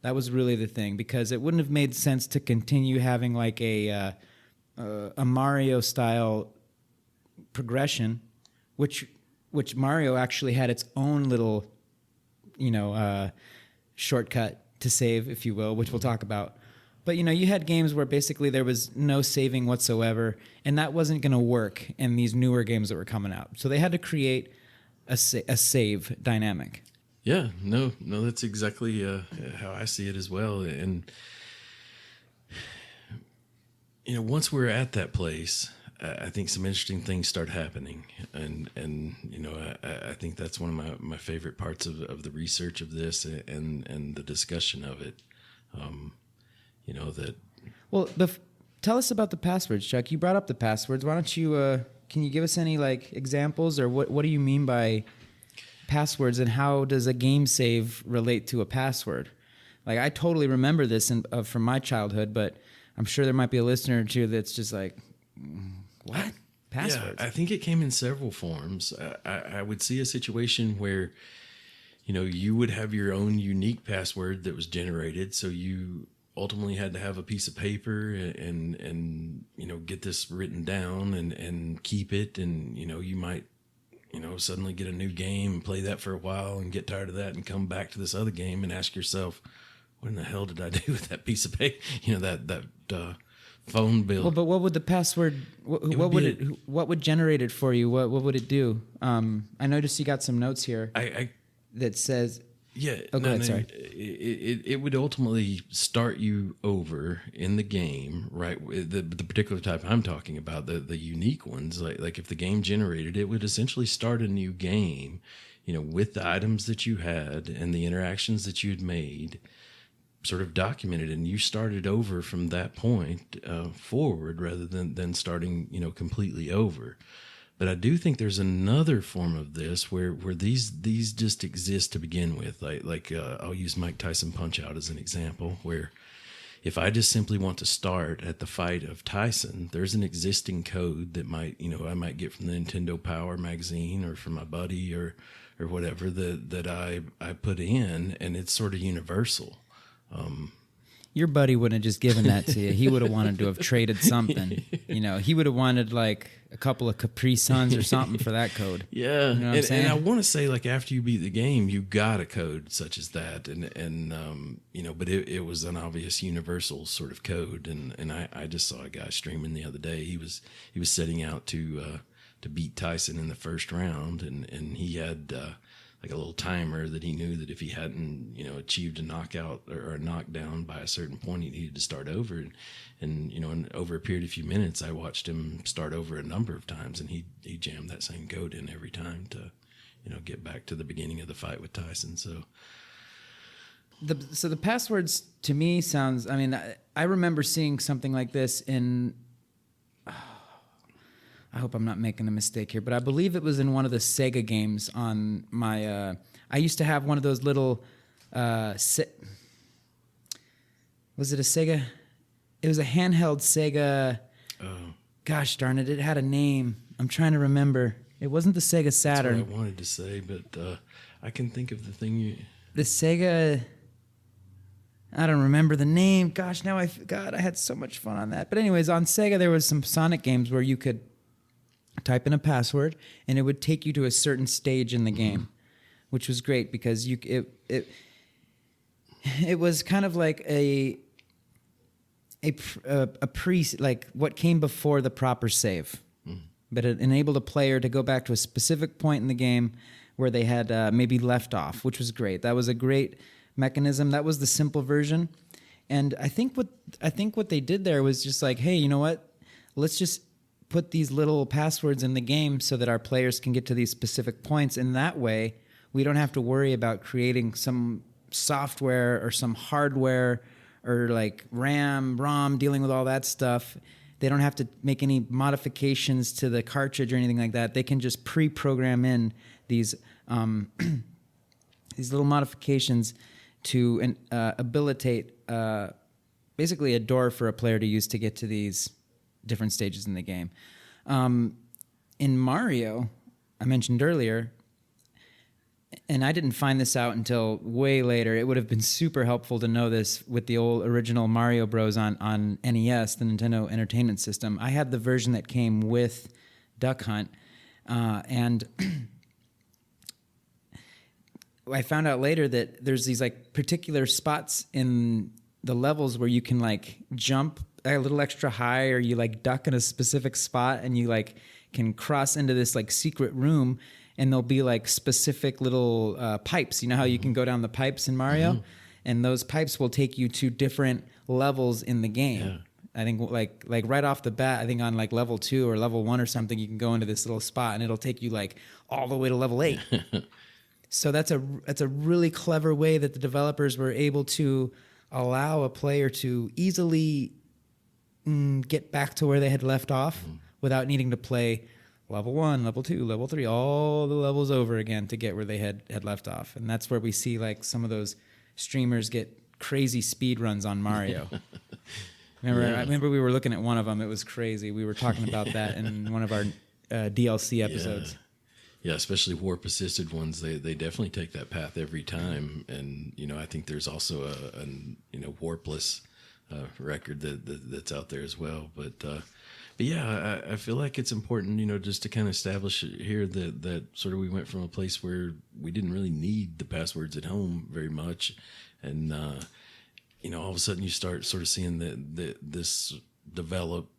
That was really the thing, because it wouldn't have made sense to continue having like a Mario style progression, which Mario actually had its own little shortcut to save, if you will, which we'll talk about. But you had games where basically there was no saving whatsoever, and that wasn't going to work in these newer games that were coming out. So they had to create a save dynamic. Yeah, no, that's exactly how I see it as well. And once we're at that place, I think some interesting things start happening, and I think that's one of my favorite parts of the research of this and the discussion of it. That. Well, tell us about the passwords, Chuck. You brought up the passwords. Why don't you? Can you give us any examples, or what do you mean by passwords, and how does a game save relate to a password? Like, I totally remember this from my childhood, but I'm sure there might be a listener or two that's just like, what? Passwords? Yeah, I think it came in several forms. I would see a situation where, you would have your own unique password that was generated. So you ultimately had to have a piece of paper and get this written down and keep it. And, you might suddenly get a new game and play that for a while and get tired of that and come back to this other game and ask yourself, what in the hell did I do with that piece of paper? That phone bill. Well, but what would the password? What would generate it for you? What would it do? I noticed you got some notes here. That says. Yeah. Oh, go ahead, sorry. It would ultimately start you over in the game, right? The particular type I'm talking about, the unique ones, like if the game generated, it would essentially start a new game, with the items that you had and the interactions that you'd made, sort of documented, and you started over from that point forward rather than starting, completely over. But I do think there's another form of this where these just exist to begin with. Like I'll use Mike Tyson Punch-Out as an example, where if I just simply want to start at the fight of Tyson, there's an existing code that I might get from the Nintendo Power magazine or from my buddy or whatever that I put in, and it's sort of universal. Your buddy wouldn't have just given that to you. He would have wanted to have traded something. He would have wanted like a couple of Capri Suns or something for that code. Yeah, you know what I'm saying? And I want to say, like, after you beat the game, you got a code such as that, but it was an obvious universal sort of code. And I just saw a guy streaming the other day. He was setting out to beat Tyson in the first round, and he had like a little timer that he knew that if he hadn't, achieved a knockout or a knockdown by a certain point, he needed to start over. And over a period of a few minutes, I watched him start over a number of times, and he jammed that same code in every time to, get back to the beginning of the fight with Tyson. So the passwords to me sounds, I remember seeing something like this in, I hope I'm not making a mistake here, but I believe it was in one of the Sega games on my, I used to have one of those little, was it a Sega? It was a handheld Sega. Oh. Gosh darn it, it had a name. I'm trying to remember. It wasn't the Sega Saturn. That's what I wanted to say, but I can think of the thing you... The Sega... I don't remember the name. Gosh, now I had so much fun on that. But anyways, on Sega, there was some Sonic games where you could type in a password, and it would take you to a certain stage in the game, which was great because it was kind of like a like what came before the proper save, but it enabled a player to go back to a specific point in the game where they had maybe left off, which was great. That was a great mechanism. That was the simple version, and I think what they did there was just like, hey, you know what? Let's just put these little passwords in the game so that our players can get to these specific points. And that way, we don't have to worry about creating some software or some hardware or like ROM, dealing with all that stuff. They don't have to make any modifications to the cartridge or anything like that. They can just pre-program in these these little modifications to habilitate basically a door for a player to use to get to these different stages in the game. In Mario, I mentioned earlier, and I didn't find this out until way later. It would have been super helpful to know this with the old original Mario Bros. on NES, the Nintendo Entertainment System. I had the version that came with Duck Hunt, and I found out later that there's these like particular spots in the levels where you can like jump a little extra high, or you like duck in a specific spot, and you like can cross into this like secret room, and there'll be like specific little pipes. You know how you can go down the pipes in Mario, and those pipes will take you to different levels in the game. Yeah. I think like right off the bat, I think on like level 2 or level 1 or something, you can go into this little spot, and it'll take you like all the way to level 8. So that's a really clever way that the developers were able to allow a player to easily get back to where they had left off without needing to play level 1, level 2, level 3, all the levels over again to get where they had left off. And that's where we see like some of those streamers get crazy speed runs on Mario. I remember we were looking at one of them. It was crazy. We were talking about that in one of our DLC episodes. Yeah, especially warp-assisted ones. They definitely take that path every time. And, I think there's also a warpless record that's out there as well. But yeah, I feel like it's important, just to kind of establish here that sort of we went from a place where we didn't really need the passwords at home very much, and all of a sudden you start sort of seeing this develop.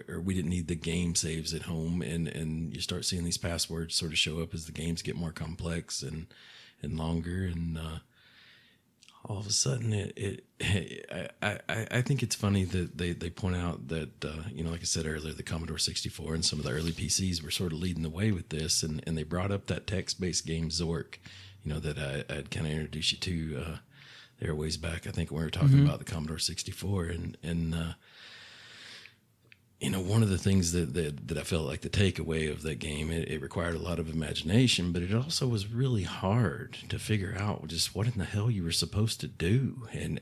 Or we didn't need the game saves at home, and you start seeing these passwords sort of show up as the games get more complex and longer, and all of a sudden I think it's funny that they point out that like I said earlier, the Commodore 64 and some of the early PCs were sort of leading the way with this, and they brought up that text-based game Zork, that I'd kind of introduced you to there a ways back. I think when we were talking about the Commodore 64, and one of the things that I felt like the takeaway of that game, it required a lot of imagination, but it also was really hard to figure out just what in the hell you were supposed to do. And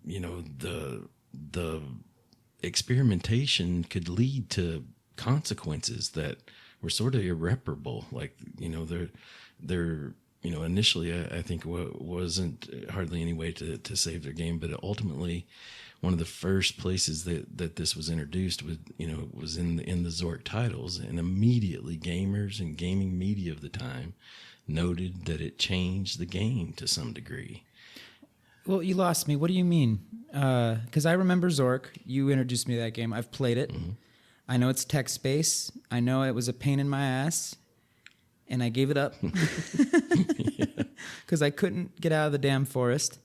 the experimentation could lead to consequences that were sort of irreparable. Like, they're initially I think wasn't hardly any way to save their game, but ultimately one of the first places that this was introduced was in the Zork titles, and immediately gamers and gaming media of the time noted that it changed the game to some degree. Well, you lost me. What do you mean? Because I remember Zork. You introduced me to that game. I've played it. Mm-hmm. I know it's text-based. I know it was a pain in my ass, and I gave it up because I couldn't get out of the damn forest.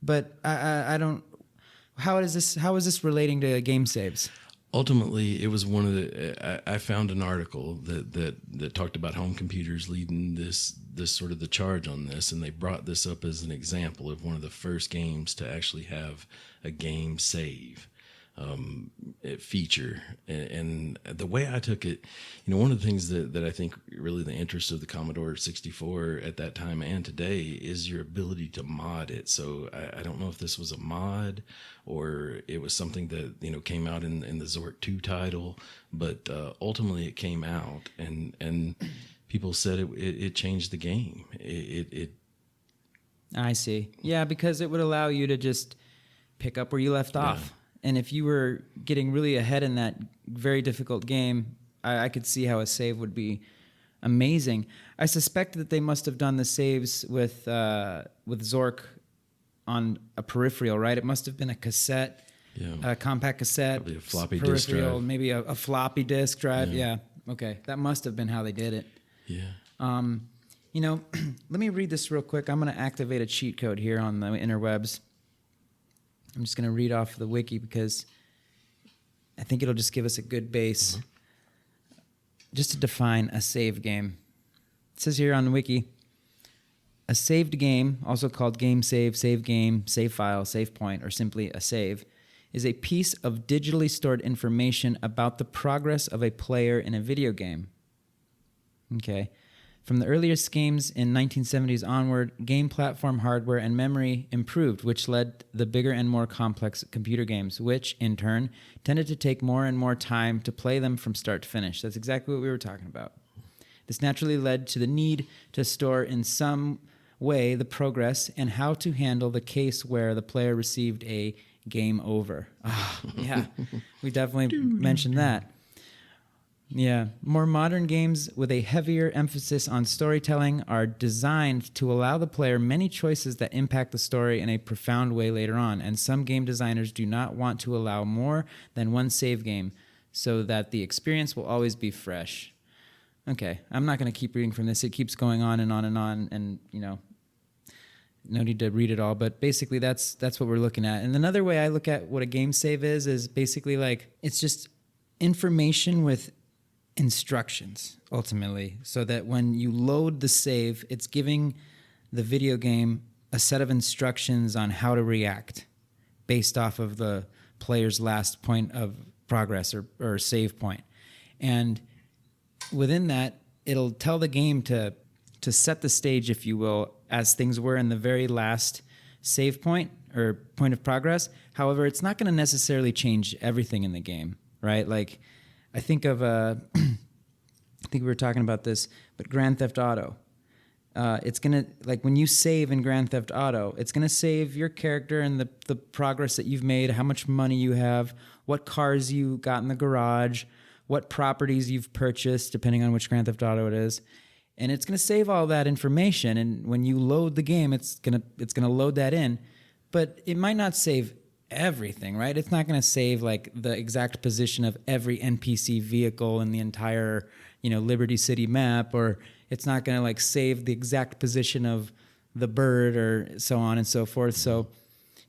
But I don't. How is this relating to game saves? Ultimately, it was one of the. I found an article that talked about home computers leading this sort of the charge on this, and they brought this up as an example of one of the first games to actually have a game save feature. And the way I took it, one of the things that I think really the interest of the Commodore 64 at that time and today is your ability to mod it. So I don't know if this was a mod or it was something that came out in the Zork 2 title, but ultimately it came out, and people said it changed the game. It I see. Yeah, because it would allow you to just pick up where you left off. And if you were getting really ahead in that very difficult game, I could see how a save would be amazing. I suspect that they must have done the saves with Zork on a peripheral, right? It must have been a cassette, a compact cassette, probably a floppy disk drive, maybe a floppy disk drive. Yeah. Okay, that must have been how they did it. Yeah. Let me read this real quick. I'm going to activate a cheat code here on the interwebs. I'm just going to read off the wiki because I think it'll just give us a good base just to define a save game. It says here on the wiki, a saved game, also called game save game, save file, save point, or simply a save, is a piece of digitally stored information about the progress of a player in a video game. Okay. From the earliest games in 1970s onward, game platform hardware and memory improved, which led to the bigger and more complex computer games, which, in turn, tended to take more and more time to play them from start to finish. That's exactly what we were talking about. This naturally led to the need to store in some way the progress and how to handle the case where the player received a game over. Oh, yeah, we definitely mentioned that. Yeah, more modern games with a heavier emphasis on storytelling are designed to allow the player many choices that impact the story in a profound way later on, and some game designers do not want to allow more than one save game so that the experience will always be fresh. Okay, I'm not going to keep reading from this. It keeps going on and on and on, and no need to read it all, but basically that's what we're looking at. And another way I look at what a game save is basically like it's just information with instructions ultimately, so that when you load the save, it's giving the video game a set of instructions on how to react based off of the player's last point of progress or save point. And within that, it'll tell the game to set the stage, if you will, as things were in the very last save point or point of progress. However, it's not going to necessarily change everything in the game, right? Like, I think of I think we were talking about this, but Grand Theft Auto. it's gonna, like when you save in Grand Theft Auto, it's gonna save your character and the progress that you've made, how much money you have, what cars you got in the garage, what properties you've purchased, depending on which Grand Theft Auto it is. And it's gonna save all that information. And when you load the game, it's gonna load that in. But it might not save everything, right? It's not gonna save like the exact position of every NPC vehicle in the entire, Liberty City map, or it's not going to like save the exact position of the bird or so on and so forth. So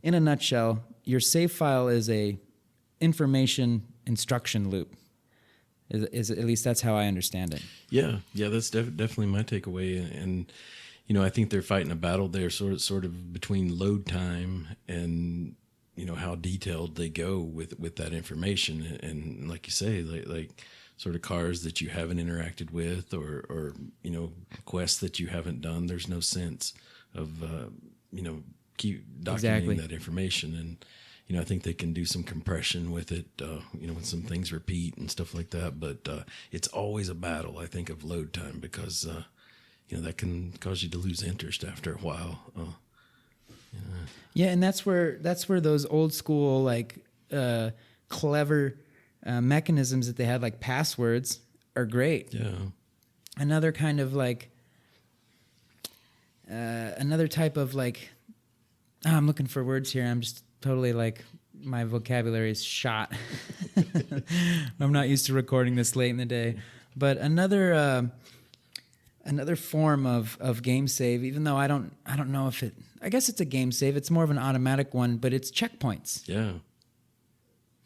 in a nutshell, your save file is a information instruction loop. Is at least that's how I understand it. Yeah, that's definitely my takeaway. And I think they're fighting a battle there, sort of between load time and how detailed they go with that information. And like you say, like sort of cars that you haven't interacted with, or quests that you haven't done. There's no sense of keep documenting that information. And I think they can do some compression with it, when some things repeat and stuff like that. But it's always a battle, I think, of load time, because that can cause you to lose interest after a while. Yeah, and that's where those old school like clever mechanisms that they had, like passwords, are great. Yeah. Another kind of like another type of like, I'm looking for words here. I'm just totally like, my vocabulary is shot. I'm not used to recording this late in the day. But another form of game save, even though I don't know if I guess it's a game save. It's more of an automatic one, but it's checkpoints. Yeah.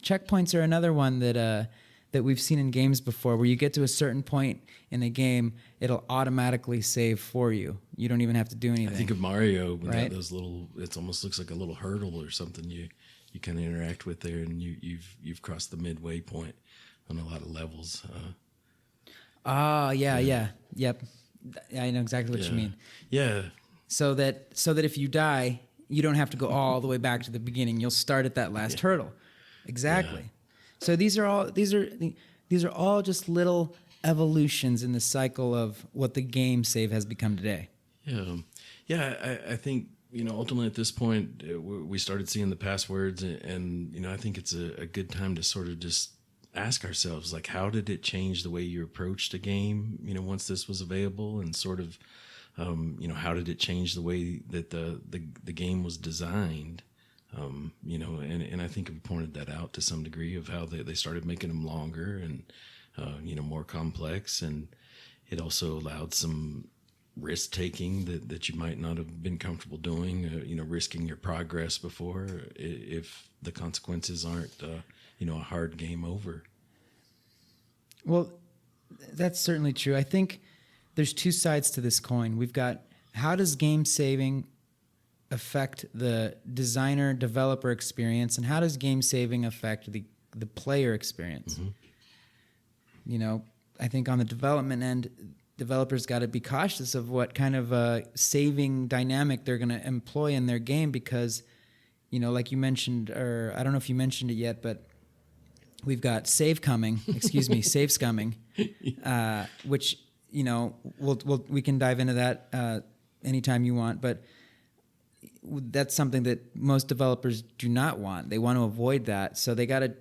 Checkpoints are another one that we've seen in games before, where you get to a certain point in the game, it'll automatically save for you. You don't even have to do anything. I think of Mario, right? Those little, it almost looks like a little hurdle or something you kind of interact with there, and you've crossed the midway point on a lot of levels. Yep. I know exactly what you mean. Yeah. So that if you die, you don't have to go all the way back to the beginning. You'll start at that last hurdle. Exactly. Yeah. So these are all just little evolutions in the cycle of what the game save has become today. Yeah. I think ultimately at this point we started seeing the passwords, and I think it's a good time to sort of just ask ourselves, like, how did it change the way you approached a game? Once this was available, and sort of how did it change the way that the game was designed? And I think we pointed that out to some degree, of how they started making them longer and, more complex. And it also allowed some risk taking that you might not have been comfortable doing, risking your progress before, if the consequences aren't, a hard game over. Well, that's certainly true. I think there's two sides to this coin. We've got, how does game saving affect the designer developer experience, and how does game saving affect the player experience? Mm-hmm. I think on the development end, developers got to be cautious of what kind of saving dynamic they're going to employ in their game, because like you mentioned, or I don't know if you mentioned it yet, but we've got saves coming, which we can dive into that anytime you want, but that's something that most developers do not want. They want to avoid that. So they gotta,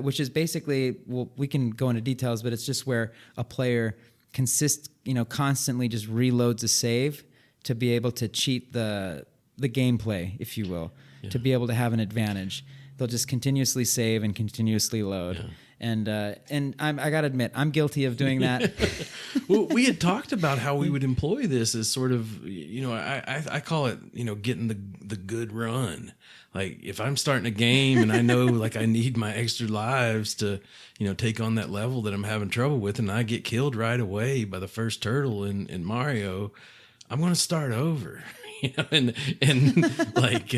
which is basically, well, we can go into details, but it's just where a player constantly just reloads a save to be able to cheat the gameplay, if you will, to be able to have an advantage. They'll just continuously save and continuously load. Yeah. And I gotta admit, I'm guilty of doing that. Well, we had talked about how we would employ this as sort of, I call it, getting the good run. Like, if I'm starting a game and I know like I need my extra lives to, take on that level that I'm having trouble with, and I get killed right away by the first turtle in Mario, I'm going to start over. And like,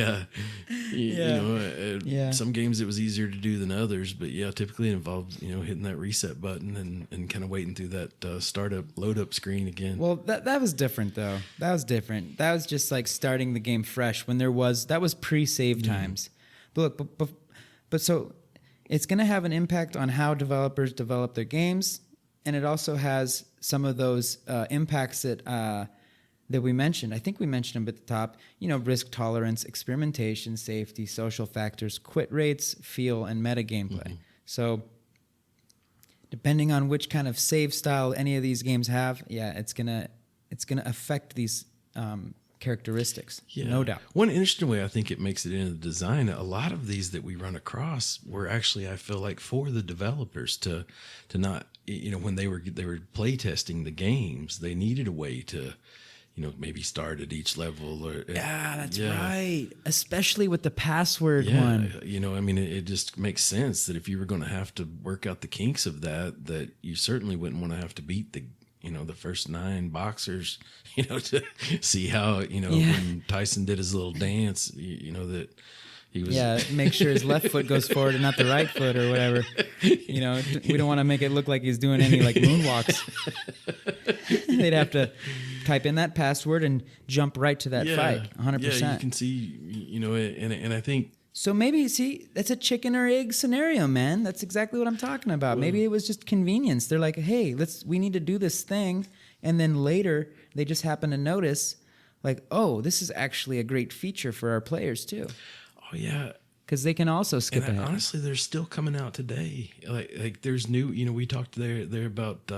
some games it was easier to do than others, but typically it involved, hitting that reset button and kind of waiting through that startup load up screen again. Well, that was different though. That was different. That was just like starting the game fresh when that was pre-save times. But look, but so it's going to have an impact on how developers develop their games. And it also has some of those impacts that, that we mentioned. I think we mentioned them at the top. Risk tolerance, experimentation, safety, social factors, quit rates, feel, and meta gameplay. Mm-hmm. So depending on which kind of save style any of these games have, it's gonna affect these characteristics, no doubt. One interesting way I think it makes it into the design, a lot of these that we run across were actually, I feel like, for the developers to not, when they were play testing the games, they needed a way to, maybe start at each level. Or that's right. Especially with the password one. It just makes sense that if you were going to have to work out the kinks of that you certainly wouldn't want to have to beat the first 9 boxers, to see how, when Tyson did his little dance, that he was. Make sure his left foot goes forward and not the right foot or whatever. We don't want to make it look like he's doing any like moonwalks. They'd have to type in that password and jump right to that fight, 100%. Yeah, you can see, and I think. So maybe, that's a chicken or egg scenario, man. That's exactly what I'm talking about. Well, maybe it was just convenience. They're like, hey, we need to do this thing. And then later they just happen to notice like, oh, this is actually a great feature for our players too. Oh yeah. Because they can also skip ahead. Honestly, they're still coming out today. Like there's new, we talked there about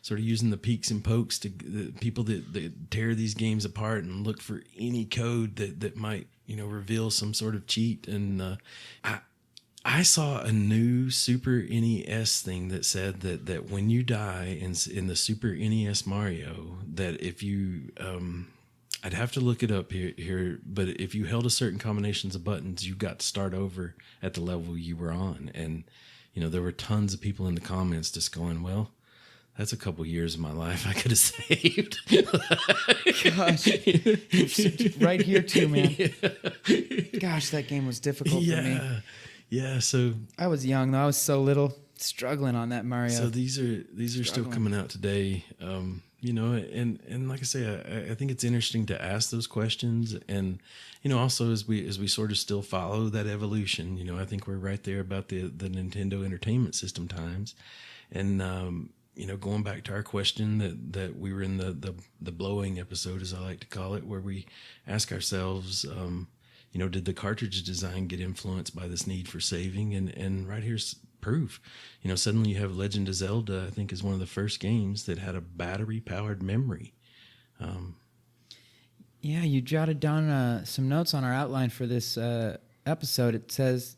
sort of using the peeks and pokes to the people that tear these games apart and look for any code that might, reveal some sort of cheat. And I saw a new Super NES thing that said that when you die in the Super NES Mario, that if you I'd have to look it up here, but if you held a certain combinations of buttons, you got to start over at the level you were on. And, there were tons of people in the comments just going, well, that's a couple years of my life I could have saved. Gosh, right here too, man. Gosh, that game was difficult for me. Yeah, so I was young though. I was so little, struggling on that Mario. So these are still coming out today. And like I say, I think it's interesting to ask those questions, and also as we sort of still follow that evolution. I think we're right there about the Nintendo Entertainment System times, and going back to our question that we were in the blowing episode, as I like to call it, where we ask ourselves, did the cartridge design get influenced by this need for saving? And right here's proof. Suddenly you have Legend of Zelda, I think, is one of the first games that had a battery-powered memory. You jotted down some notes on our outline for this episode. It says,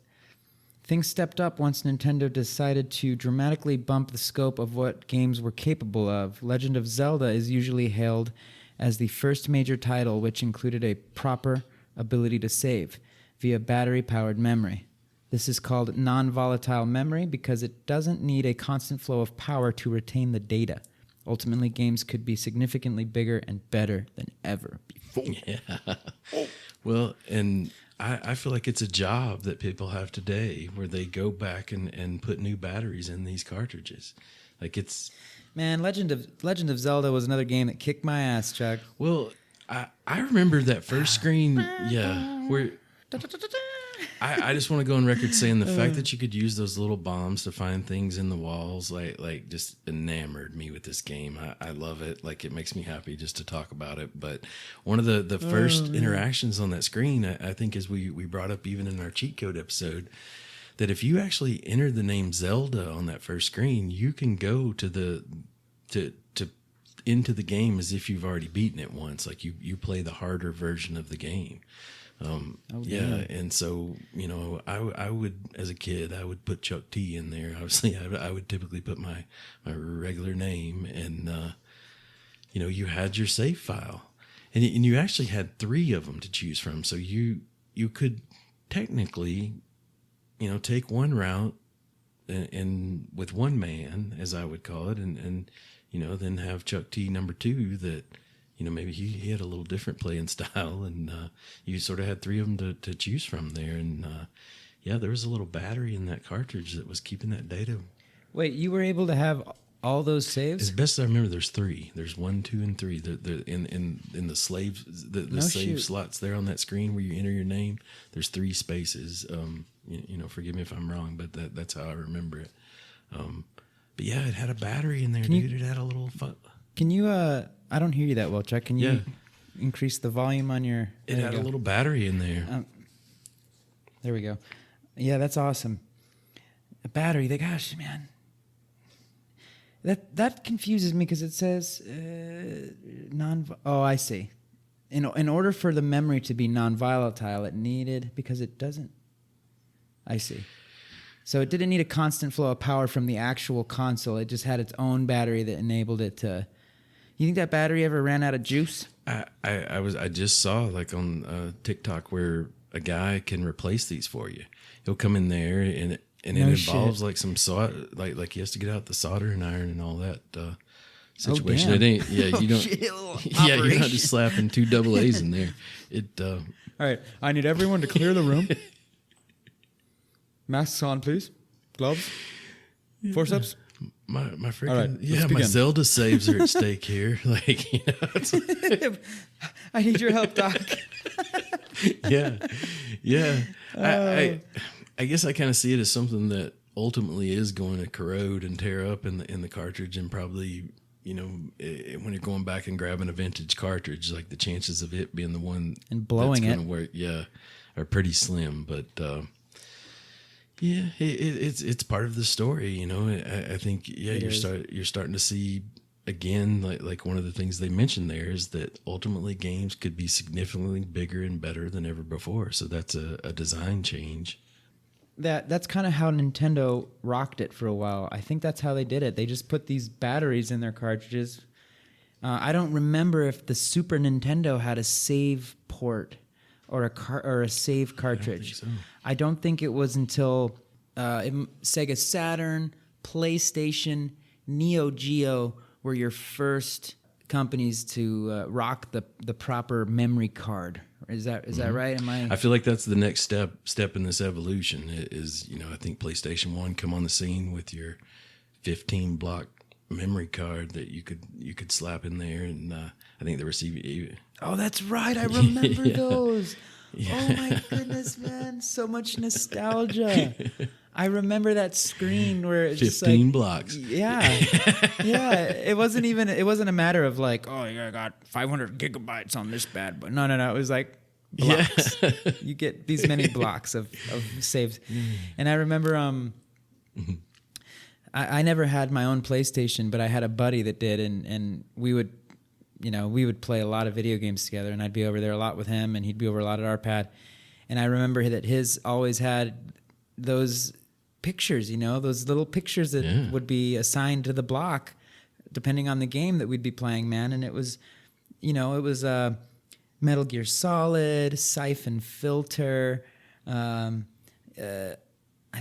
things stepped up once Nintendo decided to dramatically bump the scope of what games were capable of. Legend of Zelda is usually hailed as the first major title which included a proper ability to save via battery-powered memory. This is called non-volatile memory because it doesn't need a constant flow of power to retain the data. Ultimately, games could be significantly bigger and better than ever before. Yeah. Well, and I feel like it's a job that people have today where they go back and put new batteries in these cartridges. Like it's... Man, Legend of Zelda was another game that kicked my ass, Chuck. Well, I remember that first screen, where... I just want to go on record saying the fact that you could use those little bombs to find things in the walls, like just enamored me with this game. I love it. Like, it makes me happy just to talk about it. But one of the first interactions on that screen, I think, as we brought up even in our cheat code episode, that if you actually enter the name Zelda on that first screen, you can go to into the game as if you've already beaten it once. Like you play the harder version of the game. And so I would, as a kid, I would put Chuck T in there. Obviously, I would typically put my regular name, and you had your save file, and you actually had 3 of them to choose from. So you could technically, take one route and with one man, as I would call it, and then have Chuck T number 2 that. Maybe he had a little different playing style, and you sort of had 3 of them to choose from there. And there was a little battery in that cartridge that was keeping that data. Wait, you were able to have all those saves? As best as I remember, there's 3. There's 1, 2, and 3. The in the slave save slots there on that screen where you enter your name. There's 3 spaces. Forgive me if I'm wrong, but that's how I remember it. But yeah, it had a battery in there, dude. It had a little fun. Can you? I don't hear you that well, Chuck. Can you increase the volume on your... It had a little battery in there. There we go. Yeah, that's awesome. A battery. Gosh, man. That confuses me because it says Oh, I see. In order for the memory to be non-volatile, it needed... Because it doesn't... I see. So it didn't need a constant flow of power from the actual console. It just had its own battery that enabled it to... You think that battery ever ran out of juice? I just saw like on TikTok where a guy can replace these for you. He'll come in there and it involves like some like he has to get out the soldering iron and all that situation. Damn. It ain't you don't you're not just slapping 2 double A's in there. All right, I need everyone to clear the room. Masks on, please. Gloves. Forceps. My freaking right, my Zelda saves are at stake here. Like, you know, I need your help, Doc. yeah. I guess I kind of see it as something that ultimately is going to corrode and tear up in the cartridge, and probably, you know, when you're going back and grabbing a vintage cartridge, like the chances of it being the one and blowing that's it, work, are pretty slim. But it's part of the story, you know. I think you're starting to see again, like one of the things they mentioned there is that ultimately games could be significantly bigger and better than ever before. So that's a design change. That's kind of how Nintendo rocked it for a while. I think that's how they did it. They just put these batteries in their cartridges. I don't remember if the Super Nintendo had a save port or a save cartridge. I don't think it was until Sega Saturn, PlayStation, Neo Geo were your first companies to rock the proper memory card. Is that right? I feel like that's the next step in this evolution. Is, you know, I think PlayStation 1 come on the scene with your 15 block memory card that you could slap in there, and I think they were CV. Oh, that's right. I remember those. Yeah. Oh my goodness, man! So much nostalgia. I remember that screen where it's 15 just blocks. Yeah. It wasn't a matter of like, oh, I got 500 gigabytes on this bad boy. No. It was like blocks. Yeah. You get these many blocks of saves. And I remember I never had my own PlayStation, but I had a buddy that did, and we would play a lot of video games together, and I'd be over there a lot with him, and he'd be over a lot at our pad. And I remember that his always had those pictures, you know, those little pictures that would be assigned to the block depending on the game that we'd be playing, man. And it was Metal Gear Solid, Siphon Filter. I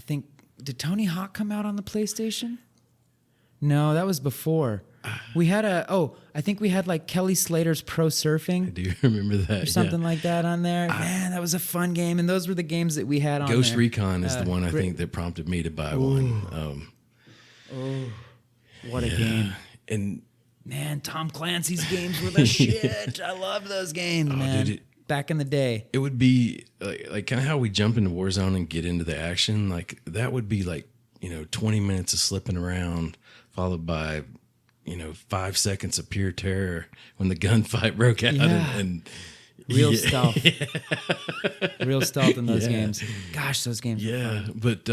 think, did Tony Hawk come out on the PlayStation? No, that was before. We had I think we had like Kelly Slater's Pro Surfing. I do remember that. Or something like that on there. Man, that was a fun game. And those were the games that we had on Ghost there. Recon is the one I think that prompted me to buy one. What a game. And man, Tom Clancy's games were the shit. I loved those games, man. Dude, back in the day. It would be like kind of how we jump into Warzone and get into the action. Like that would be like, you know, 20 minutes of slipping around followed by, you know, 5 seconds of pure terror when the gunfight broke out. And real stealth. Real stealth in those games. Gosh, those games were fun. But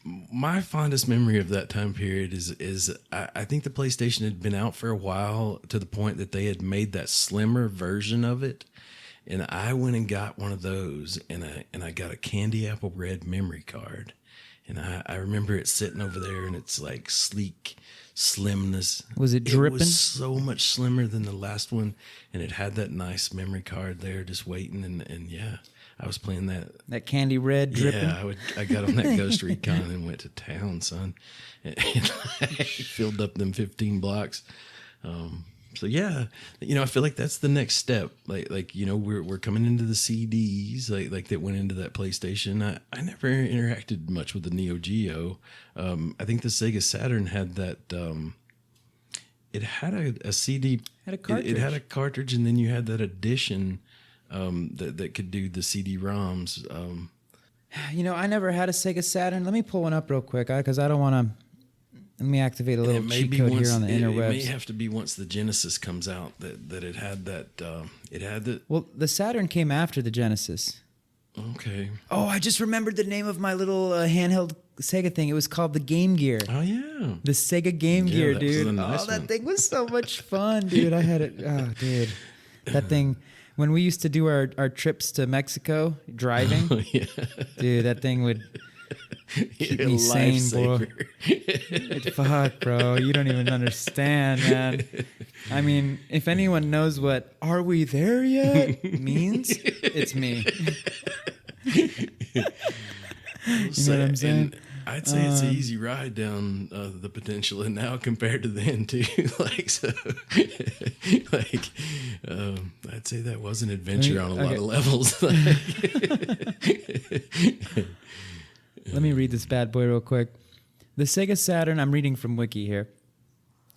my fondest memory of that time period is I think the PlayStation had been out for a while to the point that they had made that slimmer version of it. And I went and got one of those, and I got a candy apple red memory card. And I remember it sitting over there, and it's like sleek slimness. Was it dripping? It was so much slimmer than the last one, and it had that nice memory card there just waiting. And yeah, I was playing that candy red dripping. Yeah, I got on that Ghost Recon and went to town, son. And I filled up them 15 blocks. So yeah, you know, I feel like that's the next step. Like you know, we're coming into the CDs, like that went into that PlayStation. I never interacted much with the Neo Geo. I think the Sega Saturn had that. It had a CD. Had a cartridge. It had a cartridge, and then you had that edition that could do the CD-ROMs. You know, I never had a Sega Saturn. Let me pull one up real quick, because I don't want Let me activate a And little cheat code here on the it may interwebs. have to be once the Genesis comes out that it had that. It had the. Well, the Saturn came after the Genesis. Okay. Oh, I just remembered the name of my little handheld Sega thing. It was called the Game Gear. Oh yeah. The Sega Game Gear, that was dude. a nice that one. thing was so much fun, dude. I had it. Oh, dude. That thing, when we used to do our trips to Mexico driving, Oh, yeah. dude, that thing would keep me sane, bro. Fuck, bro. You don't even understand, man. I mean, if anyone knows what "Are we there yet?" means, it's me. You know what I'm saying? I'd say it's an easy ride down the Peninsula now compared to then too. I'd say that was an adventure on a lot of levels. Let me read this bad boy real quick. The Sega Saturn, I'm reading from Wiki here.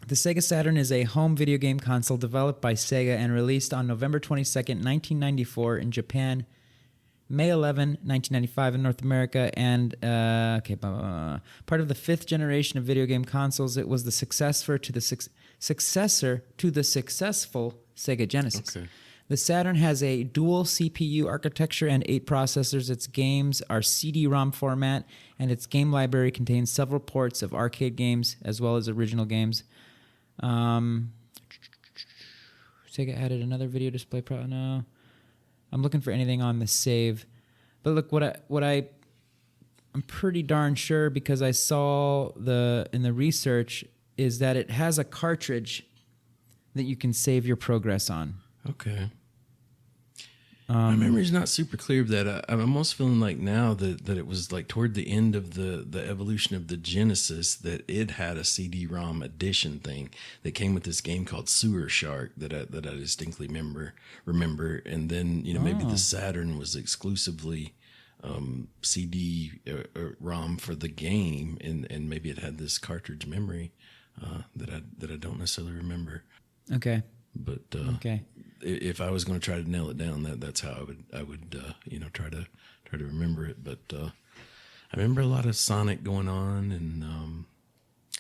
The Sega Saturn is a home video game console developed by Sega and released on November 22nd, 1994 in Japan, May 11, 1995 in North America, and part of the fifth generation of video game consoles. It was the successor to the successful Sega Genesis. Okay. The Saturn has a dual CPU architecture and 8 processors. Its games are CD-ROM format, and its game library contains several ports of arcade games as well as original games. Sega added another video display. No, I'm looking for anything on the save. But look, I'm pretty darn sure, because I saw in the research, is that it has a cartridge that you can save your progress on. Okay. My memory's not super clear of that. I'm almost feeling like now that it was like toward the end of the evolution of the Genesis that it had a CD-ROM edition thing that came with this game called Sewer Shark that I distinctly remember. And then maybe the Saturn was exclusively CD-ROM for the game, and maybe it had this cartridge memory that I don't necessarily remember. Okay. But okay. If I was going to try to nail it down, that's how I would try to remember it. But I remember a lot of Sonic going on, and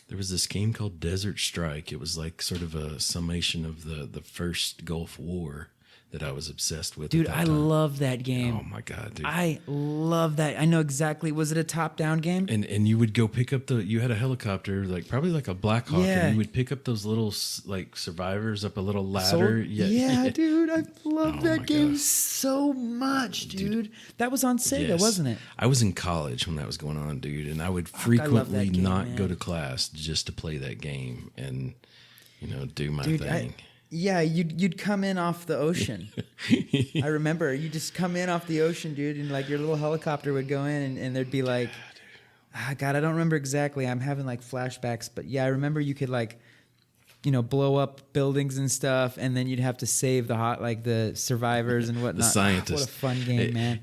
there was this game called Desert Strike. It was like sort of a summation of the first Gulf War that I was obsessed with. Dude, I love that game. Oh my God, dude. I love that. I know exactly. Was it a top-down game? And you would go pick up you had a helicopter, probably like a Black Hawk, Yeah. and you would pick up those little survivors up a little ladder. Yeah, dude, I love my that game God. so much, dude. That was on Sega, Yes. wasn't it? I was in college when that was going on, dude, and I would I love frequently that game, not man. go to class just to play that game and do my Dude, thing. Yeah, you'd come in off the ocean. I remember you just come in off the ocean, dude, and like your little helicopter would go in, and there'd be like, God, I don't remember exactly. I'm having like flashbacks, but yeah, I remember you could blow up buildings and stuff, and then you'd have to save the survivors and whatnot. The scientists. What a fun game, man.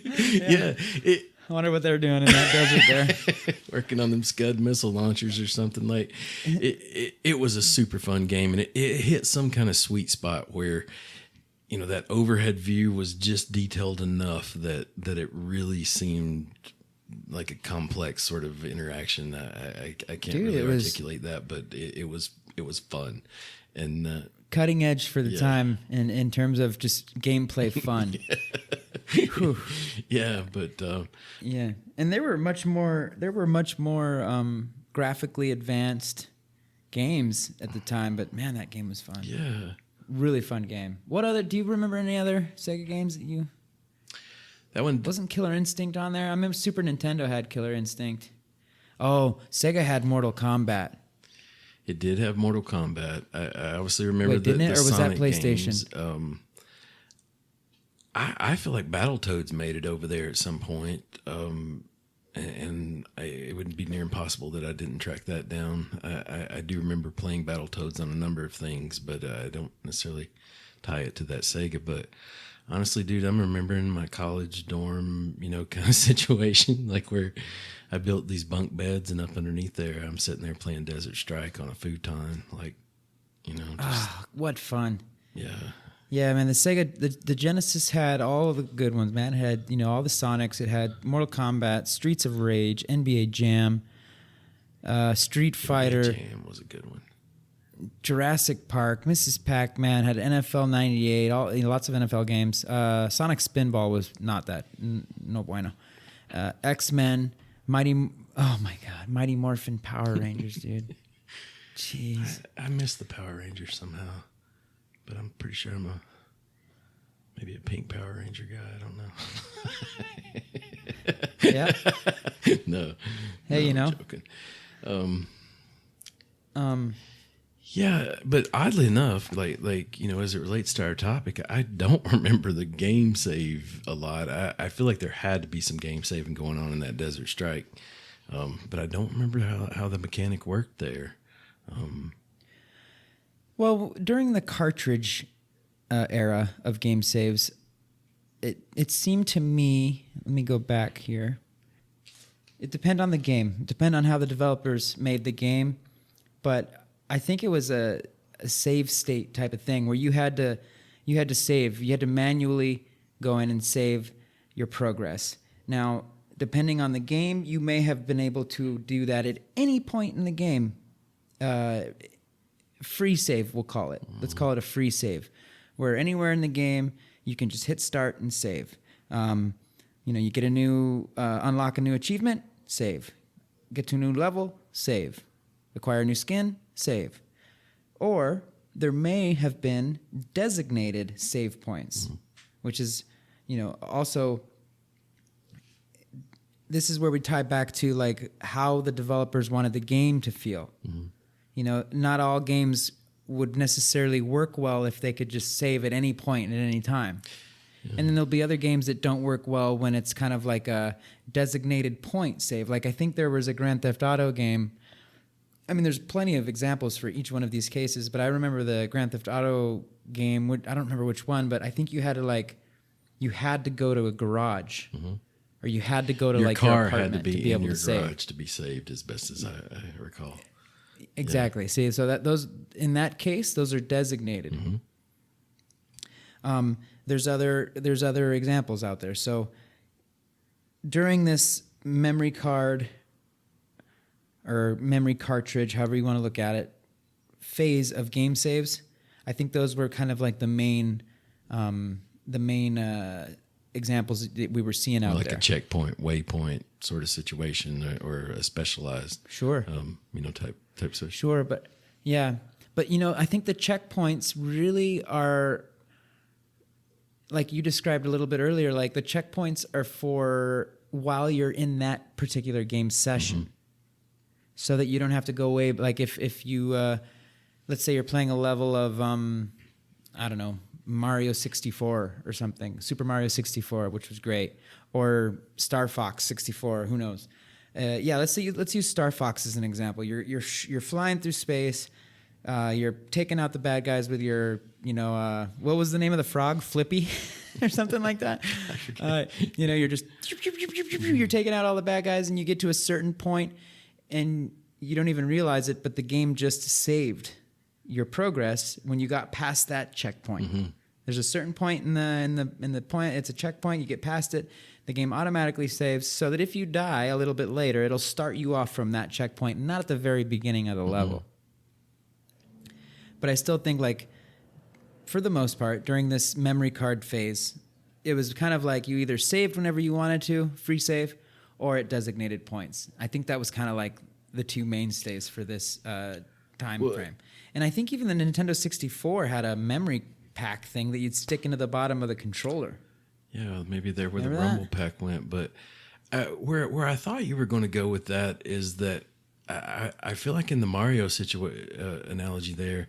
Yeah. I wonder what they're doing in that desert there. Working on them Scud missile launchers or something. It was a super fun game, and it hit some kind of sweet spot where that overhead view was just detailed enough that it really seemed like a complex sort of interaction. I can't really articulate that, but it was fun and cutting edge for the time in terms of just gameplay fun. Yeah, but yeah, and there were much more graphically advanced games at the time, but man, that game was fun. Yeah, really fun game. Do you remember any other Sega games that you? That one wasn't Killer Instinct on there. I remember Super Nintendo had Killer Instinct. Oh, Sega had Mortal Kombat. It did have Mortal Kombat. I obviously remember didn't it, or was Sonic that PlayStation? Games. I feel like Battletoads made it over there at some point, and it would be near impossible that I didn't track that down. I do remember playing Battletoads on a number of things, but I don't necessarily tie it to that Sega. But honestly, dude, I'm remembering my college dorm, kind of situation, like where I built these bunk beds, and up underneath there, I'm sitting there playing Desert Strike on a futon, just what fun! yeah. Yeah, man, the Sega, the Genesis had all of the good ones, man. It had, all the Sonics. It had Mortal Kombat, Streets of Rage, NBA Jam, Street Fighter. Jam was a good one. Jurassic Park, Mrs. Pac-Man, had NFL 98, lots of NFL games. Sonic Spinball was not that, no bueno. X-Men, oh my God, Mighty Morphin Power Rangers, dude. Jeez. I miss the Power Rangers somehow, but I'm pretty sure I'm maybe a pink Power Ranger guy. I don't know. Yeah. No. Hey, I'm joking. Yeah, but oddly enough, like as it relates to our topic, I don't remember the game save a lot. I feel like there had to be some game saving going on in that Desert Strike, but I don't remember how the mechanic worked there. Well, during the cartridge era of game saves, it seemed to me. Let me go back here. It depended on the game. It depended on how the developers made the game, but I think it was a save state type of thing where you had to save. You had to manually go in and save your progress. Now, depending on the game, you may have been able to do that at any point in the game. Free save, we'll call it. Let's call it a free save, where anywhere in the game you can just hit start and save. You get unlock a new achievement, save. Get to a new level, save. Acquire a new skin, save. Or there may have been designated save points, which is, also, this is where we tie back to like how the developers wanted the game to feel. Not all games would necessarily work well if they could just save at any point at any time. And then there'll be other games that don't work well when it's kind of like a designated point save. Like I think there was a Grand Theft Auto game. I mean, there's plenty of examples for each one of these cases, but I remember the Grand Theft Auto game. I don't remember which one, but I think you had to go to a garage, or you had to go to your like car your apartment had to be be in able your to garage save. to be saved, as best as I recall. Exactly. Yeah. See, so that those in that case, those are designated. There's other examples out there. So during this memory card or memory cartridge, however you want to look at it, phase of game saves, I think those were kind of like the main examples that we were seeing out like there. A checkpoint, waypoint sort of situation, or a specialized, type situation. Sure, but I think the checkpoints really are, like you described a little bit earlier, like the checkpoints are for while you're in that particular game session. So that you don't have to go away. Like if you, let's say you're playing a level of, Mario 64 or something, Super Mario 64, which was great, or Star Fox 64, who knows? Let's use Star Fox as an example. You're flying through space. You're taking out the bad guys with your, what was the name of the frog? Flippy or something like that. You're just, you're taking out all the bad guys, and you get to a certain point, and you don't even realize it, but the game just saved your progress when you got past that checkpoint. There's a certain point in the point, it's a checkpoint, you get past it, the game automatically saves, so that if you die a little bit later, it'll start you off from that checkpoint, not at the very beginning of the level. But I still think, like, for the most part, during this memory card phase, it was kind of like you either saved whenever you wanted to, free save, or at designated points. I think that was kind of like the two mainstays for this time frame. And I think even the Nintendo 64 had a memory pack thing that you'd stick into the bottom of the controller. Yeah, maybe there where Remember the Rumble Pack went. But where I thought you were going to go with that is that I feel like in the Mario analogy there,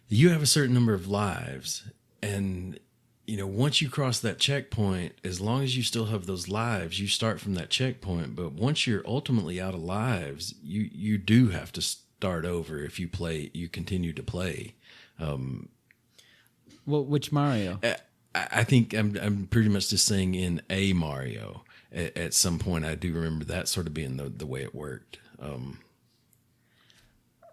you have a certain number of lives, and once you cross that checkpoint, as long as you still have those lives, you start from that checkpoint. But once you're ultimately out of lives, you do have to start over if you continue to play. Well, which Mario? I think I'm pretty much just saying in a Mario. At some point, I do remember that sort of being the way it worked.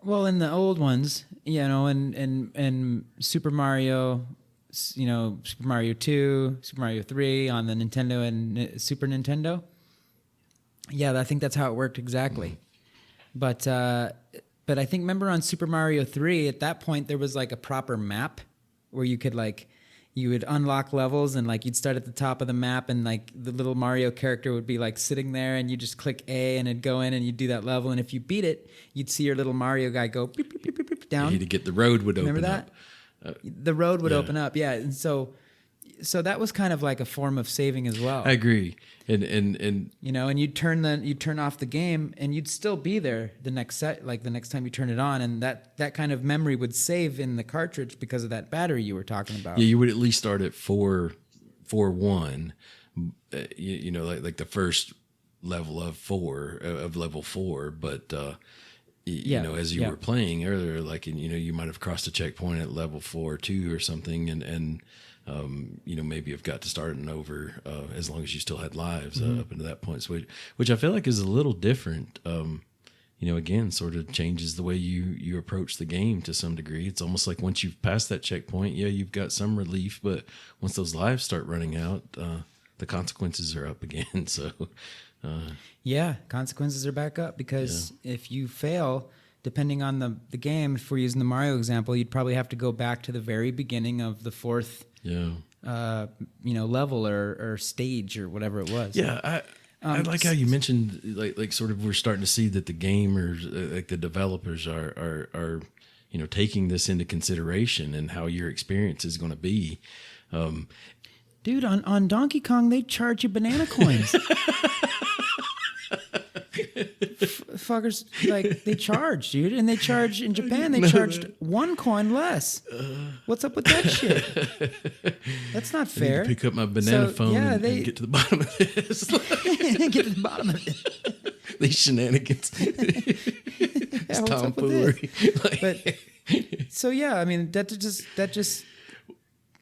Well, in the old ones, in Super Mario Super Mario 2, Super Mario 3 on the Nintendo and Super Nintendo. Yeah, I think that's how it worked exactly. But I think, remember on Super Mario 3, at that point there was like a proper map where you could you would unlock levels and like you'd start at the top of the map and like the little Mario character would be like sitting there and you just click A and it'd go in and you'd do that level, and if you beat it, you'd see your little Mario guy go beep, beep, beep, beep, beep, down. To get the road would Remember open that? up. The road would open up, yeah. And so that was kind of like a form of saving as well. I agree. And and you'd turn off the game and you'd still be there the next time you turn it on, and that kind of memory would save in the cartridge because of that battery you were talking about. Yeah, you would at least start at 4.1, like the first level of level 4, but as you were playing earlier, like you might have crossed a checkpoint at level 4 or 2 or something, and maybe have got to starting over as long as you still had lives up into that point. So, which I feel like is a little different. Again, sort of changes the way you approach the game to some degree. It's almost like once you've passed that checkpoint, you've got some relief, but once those lives start running out, the consequences are up again. So, consequences are back up because if you fail, depending on the game, if we're using the Mario example, you'd probably have to go back to the very beginning of the fourth level or stage or whatever it was. Yeah, I like how you mentioned like sort of we're starting to see that the gamers, like the developers are taking this into consideration and how your experience is going to be. Dude, on Donkey Kong, they charge you banana coins. Fuckers, like, they charge, dude, and they charge in Japan. They charged 1 coin less. What's up with that shit? That's not fair. I need to pick up my banana phone and get to the bottom of this. Get to the bottom of it. These shenanigans. It's tomfoolery. But so I mean that just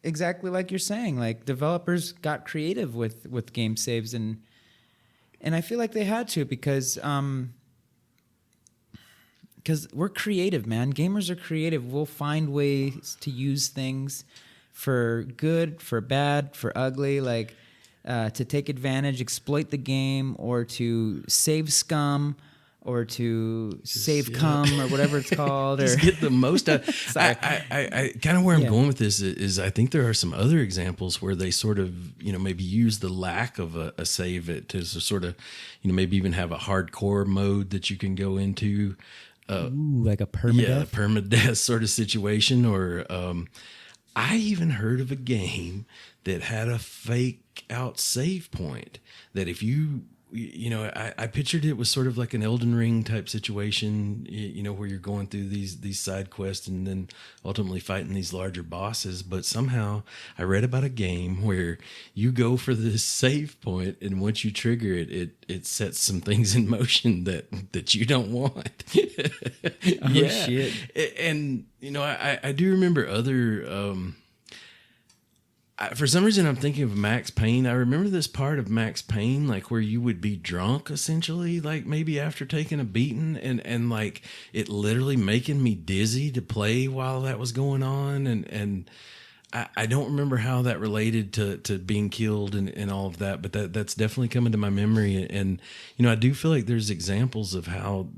exactly like you're saying. Like, developers got creative with game saves and I feel like they had to because we're creative, man. Gamers are creative. We'll find ways to use things for good, for bad, for ugly, like to take advantage, exploit the game, or to save scum, or to save cum, or whatever it's called. Just or get the most out. I kind of where I'm going with this is I think there are some other examples where they sort of, maybe use the lack of a save it to sort of, maybe even have a hardcore mode that you can go into. Like a permadeath? Yeah, permadeath sort of situation. Or I even heard of a game that had a fake out save point that if you I pictured it was sort of like an Elden Ring type situation, where you're going through these side quests and then ultimately fighting these larger bosses. But somehow I read about a game where you go for this save point, and once you trigger it, it sets some things in motion that you don't want. Shit. And I do remember other. For some reason, I'm thinking of Max Payne. I remember this part of Max Payne, like where you would be drunk, essentially, like maybe after taking a beating, and like it literally making me dizzy to play while that was going on. And I don't remember how that related to being killed and all of that, but that's definitely coming to my memory. And I do feel like there's examples of how,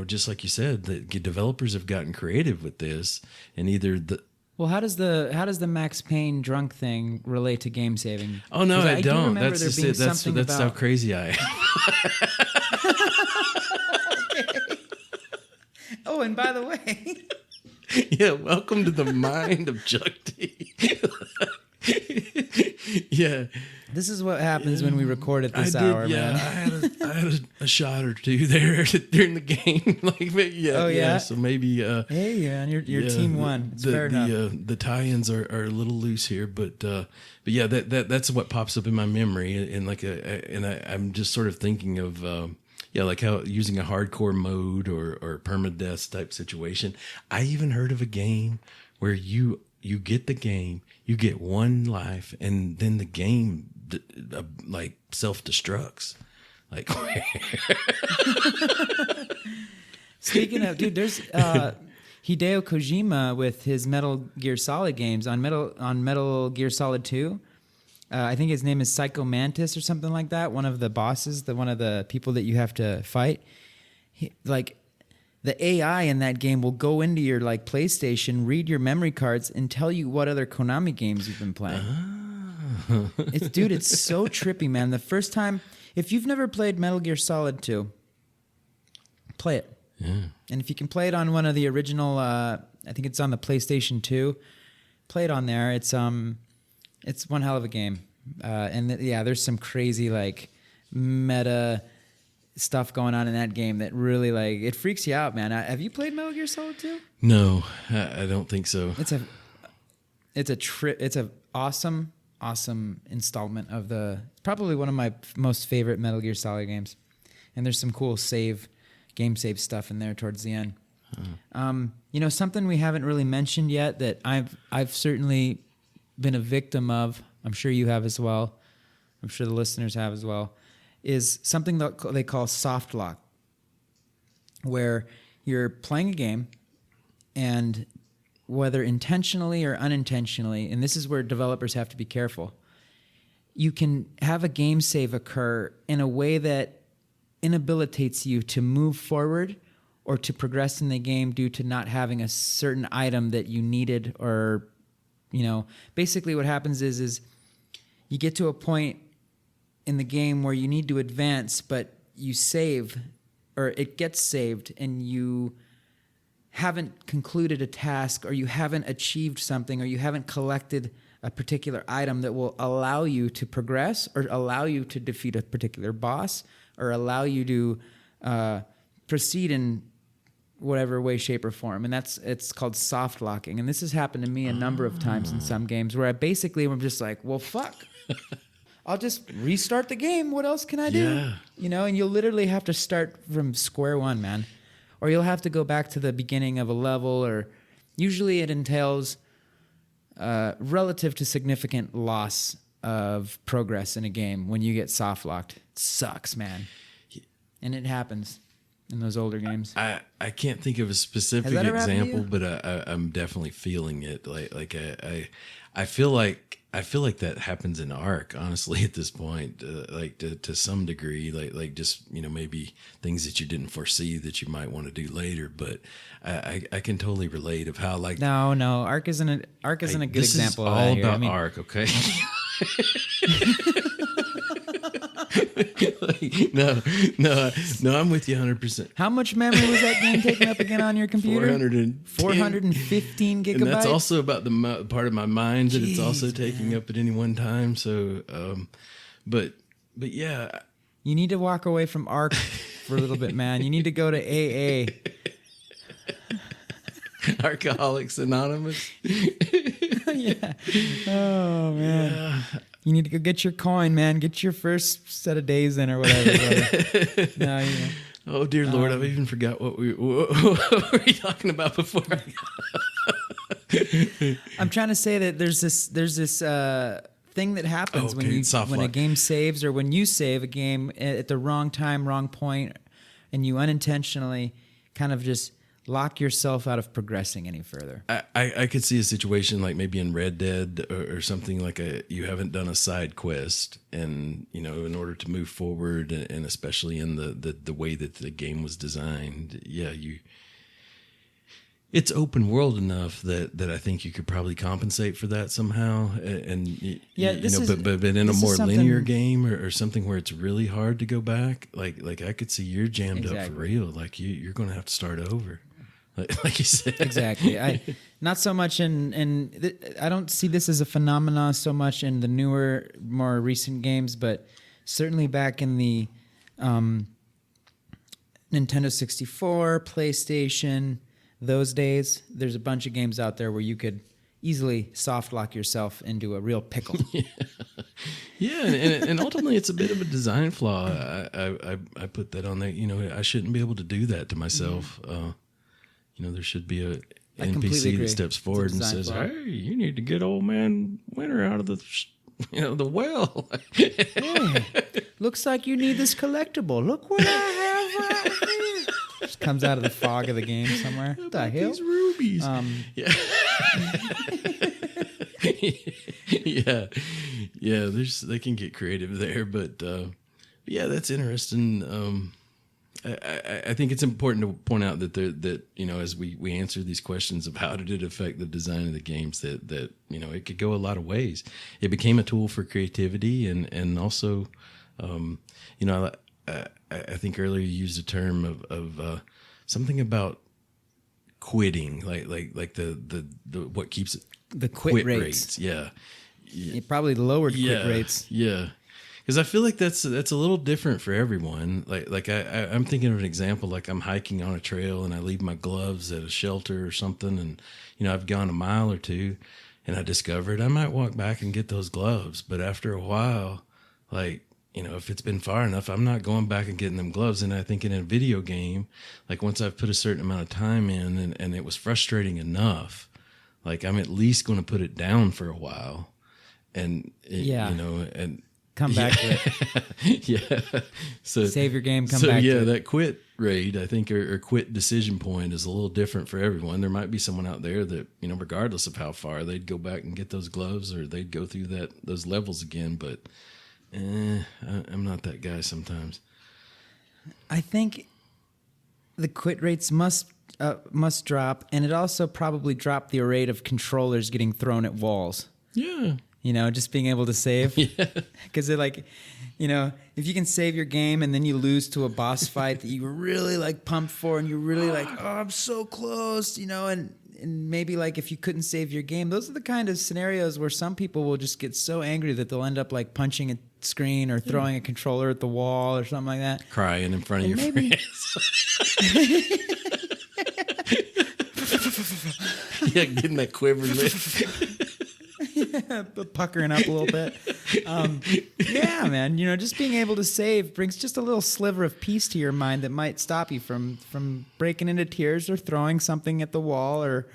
just like you said, that developers have gotten creative with this, and either Well, how does the Max Payne drunk thing relate to game saving? Oh no, I don't. That's just it. That's how crazy I am. Oh, and by the way, yeah, welcome to the mind of Chuck T. Yeah. This is what happens when we record at this hour, man. I had a shot or two there during the game. So maybe. Hey, man, your team won. It's fair enough. The tie-ins are a little loose here, but yeah, that's what pops up in my memory, and I'm just sort of thinking of. Like how using a hardcore mode or permadeath type situation. I even heard of a game where you get the game, you get 1 life, and then the game like self-destructs. Like, speaking of, dude, there's Hideo Kojima with his Metal Gear Solid games on Metal Gear Solid 2. I think his name is Psycho Mantis or something like that. One of the bosses, one of the people that you have to fight. Like the AI in that game will go into your like PlayStation, read your memory cards, and tell you what other Konami games you've been playing. It's so trippy, man. The first time, if you've never played Metal Gear Solid 2, play it. Yeah. And if you can play it on one of the original, I think it's on the PlayStation 2, play it on there. It's one hell of a game. There's some crazy like meta stuff going on in that game that really like it freaks you out, man. Have you played Metal Gear Solid 2? No, I don't think so. It's a awesome installment of probably one of my most favorite Metal Gear Solid games. And there's some cool game save stuff in there towards the end. Something we haven't really mentioned yet that I've certainly been a victim of, I'm sure you have as well, I'm sure the listeners have as well, is something that they call soft lock, where you're playing a game and whether intentionally or unintentionally, and this is where developers have to be careful, you can have a game save occur in a way that inhabilitates you to move forward or to progress in the game due to not having a certain item that you needed, or basically what happens is you get to a point in the game where you need to advance, but you save, or it gets saved, and you haven't concluded a task, or you haven't achieved something, or you haven't collected a particular item that will allow you to progress, or allow you to defeat a particular boss, or allow you to proceed in whatever way, shape, or form. And it's called soft locking. And this has happened to me a number of times in some games where I'm just like, well, fuck. I'll just restart the game. What else can I do? Yeah. And you'll literally have to start from square one, man. Or you'll have to go back to the beginning of a level, or usually it entails relative to significant loss of progress in a game when you get soft locked. It sucks, man. And it happens in those older games. I can't think of a specific example, but I'm definitely feeling it. I feel like that happens in Ark, honestly, at this point, to some degree, like just, maybe things that you didn't foresee that you might want to do later. But I can totally relate of how no, Ark isn't a good example of that. This is all about Ark, okay? No, I'm with you 100%. How much memory was that game taking up again on your computer? 415 gigabytes. And that's also about the part of my mind that it's also taking up at any one time. So, but yeah. You need to walk away from Ark for a little bit, man. You need to go to AA. Alcoholics Anonymous. Yeah. Oh, man. Yeah. You need to go get your coin, man. Get your first set of days in or whatever. No, Oh, dear Lord, I've even forgot what we were talking about before. I'm trying to say that there's this thing that happens when a game saves, or when you save a game at the wrong time, wrong point, and you unintentionally kind of just lock yourself out of progressing any further. I could see a situation like maybe in Red Dead or something, like you haven't done a side quest, and in order to move forward, and especially in the way that the game was designed, it's open world enough that I think you could probably compensate for that somehow. But in a more linear game or something where it's really hard to go back, like I could see you're jammed up for real. Like you're going to have to start over. Like you said. Exactly. Not so much I don't see this as a phenomenon so much in the newer, more recent games, but certainly back in the Nintendo 64, PlayStation, those days, there's a bunch of games out there where you could easily soft lock yourself into a real pickle. Yeah, and ultimately it's a bit of a design flaw. I put that on there. I shouldn't be able to do that to myself. There should be a NPC that steps forward and says, "Hey, you need to get old man Winter out of the well." Hey, looks like you need this collectible. Look what I have right here. Just comes out of the fog of the game somewhere. What the hell? These rubies. babies. Yeah. yeah. They can get creative there, but yeah, that's interesting. I think it's important to point out that as we answer these questions of how did it affect the design of the games, that it could go a lot of ways. It became a tool for creativity and also, I think earlier you used a term of something about quitting, like the what keeps it. The quit rates. Yeah. It probably lowered quit rates. Yeah. Because I feel like that's a little different for everyone. Like I'm thinking of an example. Like I'm hiking on a trail and I leave my gloves at a shelter or something, and I've gone a mile or two, and I discovered I might walk back and get those gloves. But after a while, like if it's been far enough, I'm not going back and getting them gloves. And I think in a video game, like once I've put a certain amount of time in, and it was frustrating enough, like I'm at least going to put it down for a while, and and. Come back to it. Yeah. So save your game, come back to it. That quit rate, I think, or quit decision point is a little different for everyone. There might be someone out there that, regardless of how far, they'd go back and get those gloves, or they'd go through those levels again. But I'm not that guy sometimes. I think the quit rates must drop, and it also probably dropped the rate of controllers getting thrown at walls. Yeah. Just being able to save. Yeah. Because if you can save your game and then you lose to a boss fight that you were really pumped for, and you're really oh, I'm so close, and maybe if you couldn't save your game, those are the kind of scenarios where some people will just get so angry that they'll end up punching a screen or throwing a controller at the wall or something like that. Crying in front of your friends. Yeah, getting that quiver lip. Puckering up a little bit. Yeah, man. Just being able to save brings just a little sliver of peace to your mind that might stop you from breaking into tears or throwing something at the wall or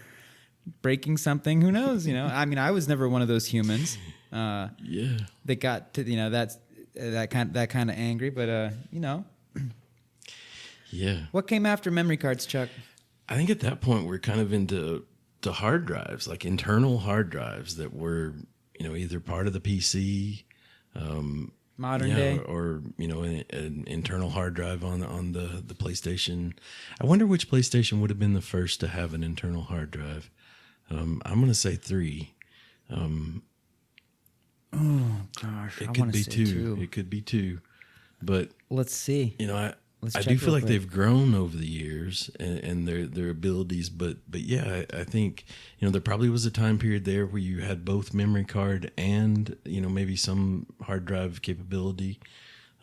breaking something. Who knows? I was never one of those humans. Yeah. That got to that kind of angry, but Yeah. What came after memory cards, Chuck? I think at that point we're kind of into hard drives, like internal hard drives that were, either part of the PC, modern day, or an internal hard drive on the PlayStation. I wonder which PlayStation would have been the first to have an internal hard drive. I'm going to say 3. Oh gosh, it could be 2. It could be 2, but let's see. I do feel like they've grown over the years and their abilities, but yeah, I think there probably was a time period there where you had both memory card and maybe some hard drive capability.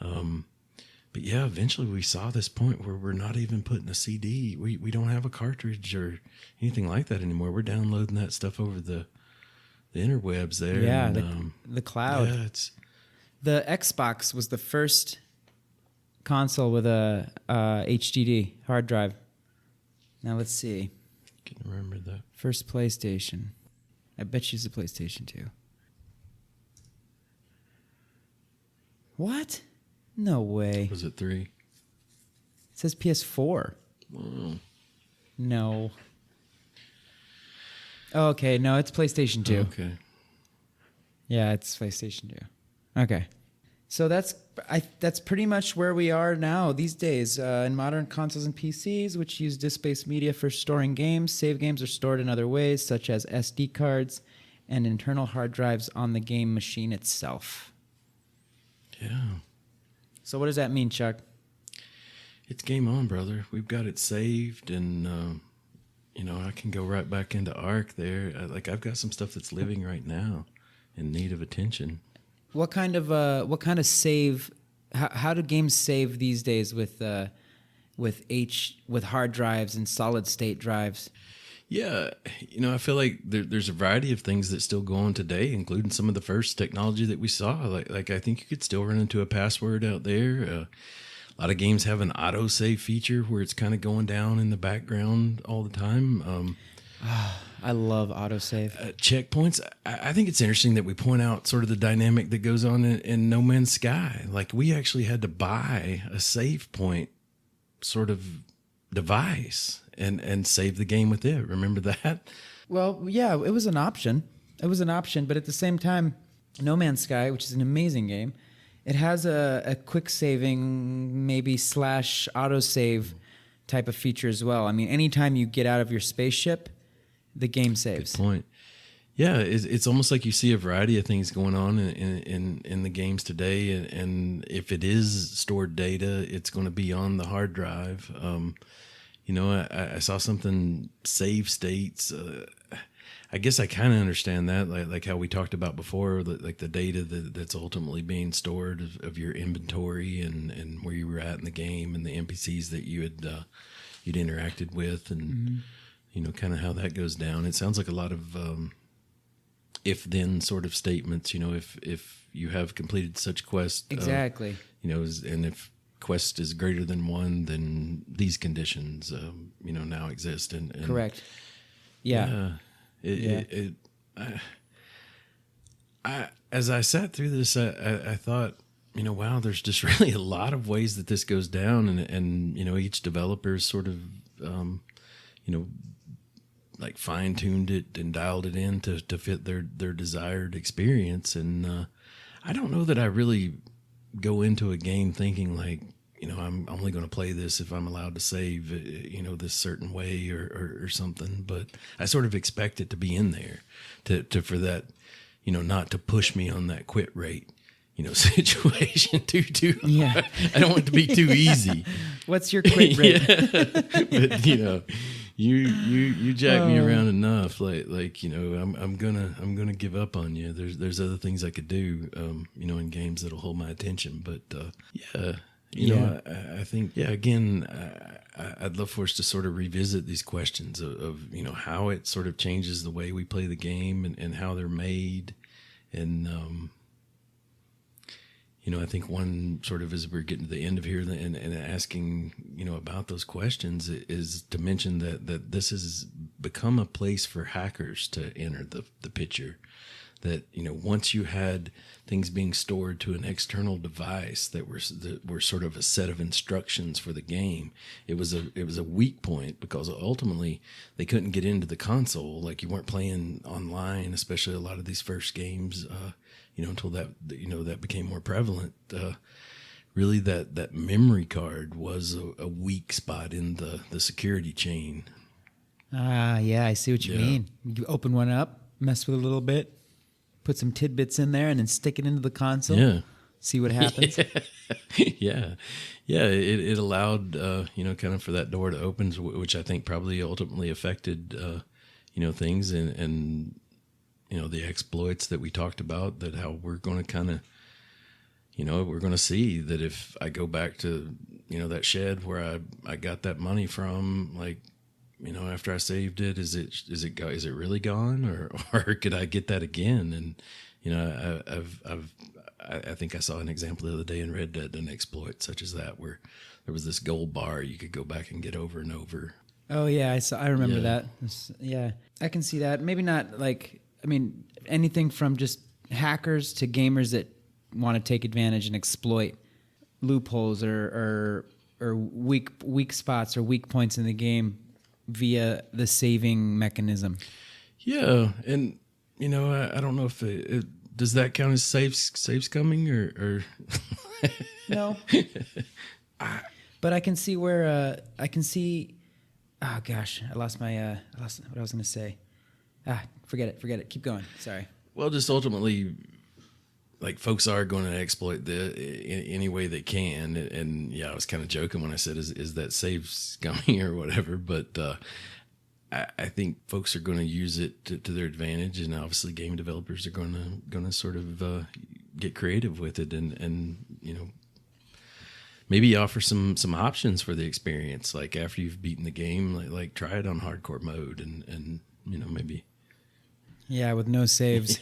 But yeah, eventually we saw this point where we're not even putting a CD. We don't have a cartridge or anything like that anymore. We're downloading that stuff over the interwebs there. Yeah, and, the cloud. Yeah, the Xbox was the first console with a HDD hard drive. Now let's see. I can remember that. First PlayStation. I bet you it's a PlayStation 2. What? No way. Was it 3? It says PS4. Oh. No. Oh, okay, no, it's PlayStation 2. Okay. Yeah, it's PlayStation 2. Okay. So that's pretty much where we are now these days. In modern consoles and PCs, which use disk-based media for storing games, save games are stored in other ways, such as SD cards and internal hard drives on the game machine itself. Yeah. So what does that mean, Chuck? It's game on, brother. We've got it saved, and I can go right back into Arc there. I've got some stuff that's living right now in need of attention. What kind of save? How do games save these days with hard drives and solid state drives? Yeah, I feel like there's a variety of things that still go on today, including some of the first technology that we saw. Like I think you could still run into a password out there. A lot of games have an autosave feature where it's kind of going down in the background all the time. I love autosave. Checkpoints. I think it's interesting that we point out sort of the dynamic that goes on in No Man's Sky. Like we actually had to buy a save point sort of device and save the game with it. Remember that? Well, yeah, it was an option. It was an option, but at the same time, No Man's Sky, which is an amazing game, it has a quick saving, maybe / autosave type of feature as well. I mean, anytime you get out of your spaceship, the game saves. Good point. Yeah, it's almost like you see a variety of things going on in the games today, and if it is stored data, it's going to be on the hard drive. I saw something save states. I guess I kind of understand that, like how we talked about before, like the data that's ultimately being stored of your inventory and where you were at in the game and the NPCs that you'd interacted with, and kind of how that goes down. It sounds like a lot of if-then sort of statements. If you have completed such quest, Exactly. And if quest is greater than 1, then these conditions, now exist. And Correct. Yeah. As I sat through this, I thought, wow, there's just really a lot of ways that this goes down, and each developer's sort of, like fine-tuned it and dialed it in to fit their desired experience. And I don't know that I really go into a game thinking like, I'm only going to play this if I'm allowed to save, this certain way or something. But I sort of expect it to be in there to for that, not to push me on that quit rate, situation too. Yeah. I don't want it to be too easy. What's your quit rate? But you jack me around enough, I'm gonna give up on you. There's other things I could do, in games that'll hold my attention. But I think again, I'd love for us to sort of revisit these questions of how it sort of changes the way we play the game and how they're made, and I think one sort of as we're getting to the end of here and asking, about those questions is to mention that this has become a place for hackers to enter the picture. That, once you had things being stored to an external device that were sort of a set of instructions for the game, it was a weak point, because ultimately they couldn't get into the console. Like, you weren't playing online, especially a lot of these first games, until that became more prevalent. Really, that memory card was a weak spot in the security chain. Yeah, I see what you mean. You open one up, mess with it a little bit, put some tidbits in there, and then stick it into the console. Yeah. See what happens. Yeah. It allowed, kind of for that door to open, which I think probably ultimately affected, things and the exploits that we talked about, that how we're going to kind of, we're going to see that if I go back to, that shed where I got that money from, like, after I saved it, is it really gone, or could I get that again? And I think I saw an example the other day in Red Dead, an exploit such as that, where there was this gold bar you could go back and get over and over. Oh yeah, I remember that. Yeah, I can see that. Maybe not anything from just hackers to gamers that want to take advantage and exploit loopholes or weak spots or weak points in the game via the saving mechanism. Yeah, and I don't know if does that count as saves coming or No. But I can see where oh gosh, I lost what I was going to say. Forget it. Keep going. Sorry. Well, just ultimately, like, folks are going to exploit any way they can, and I was kind of joking when I said, "Is that saves coming or whatever?" But I think folks are going to use it to their advantage, and obviously, game developers are going to sort of get creative with it, and maybe offer some options for the experience. Like, after you've beaten the game, like try it on hardcore mode, and maybe. Yeah, with no saves.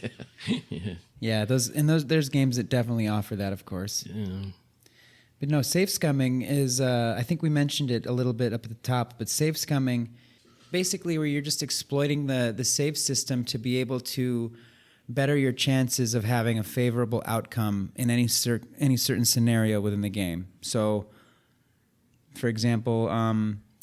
Yeah, there's games that definitely offer that, of course. Yeah. But no, save scumming is, I think we mentioned it a little bit up at the top, but save scumming, basically where you're just exploiting the save system to be able to better your chances of having a favorable outcome in any certain scenario within the game. So, for example,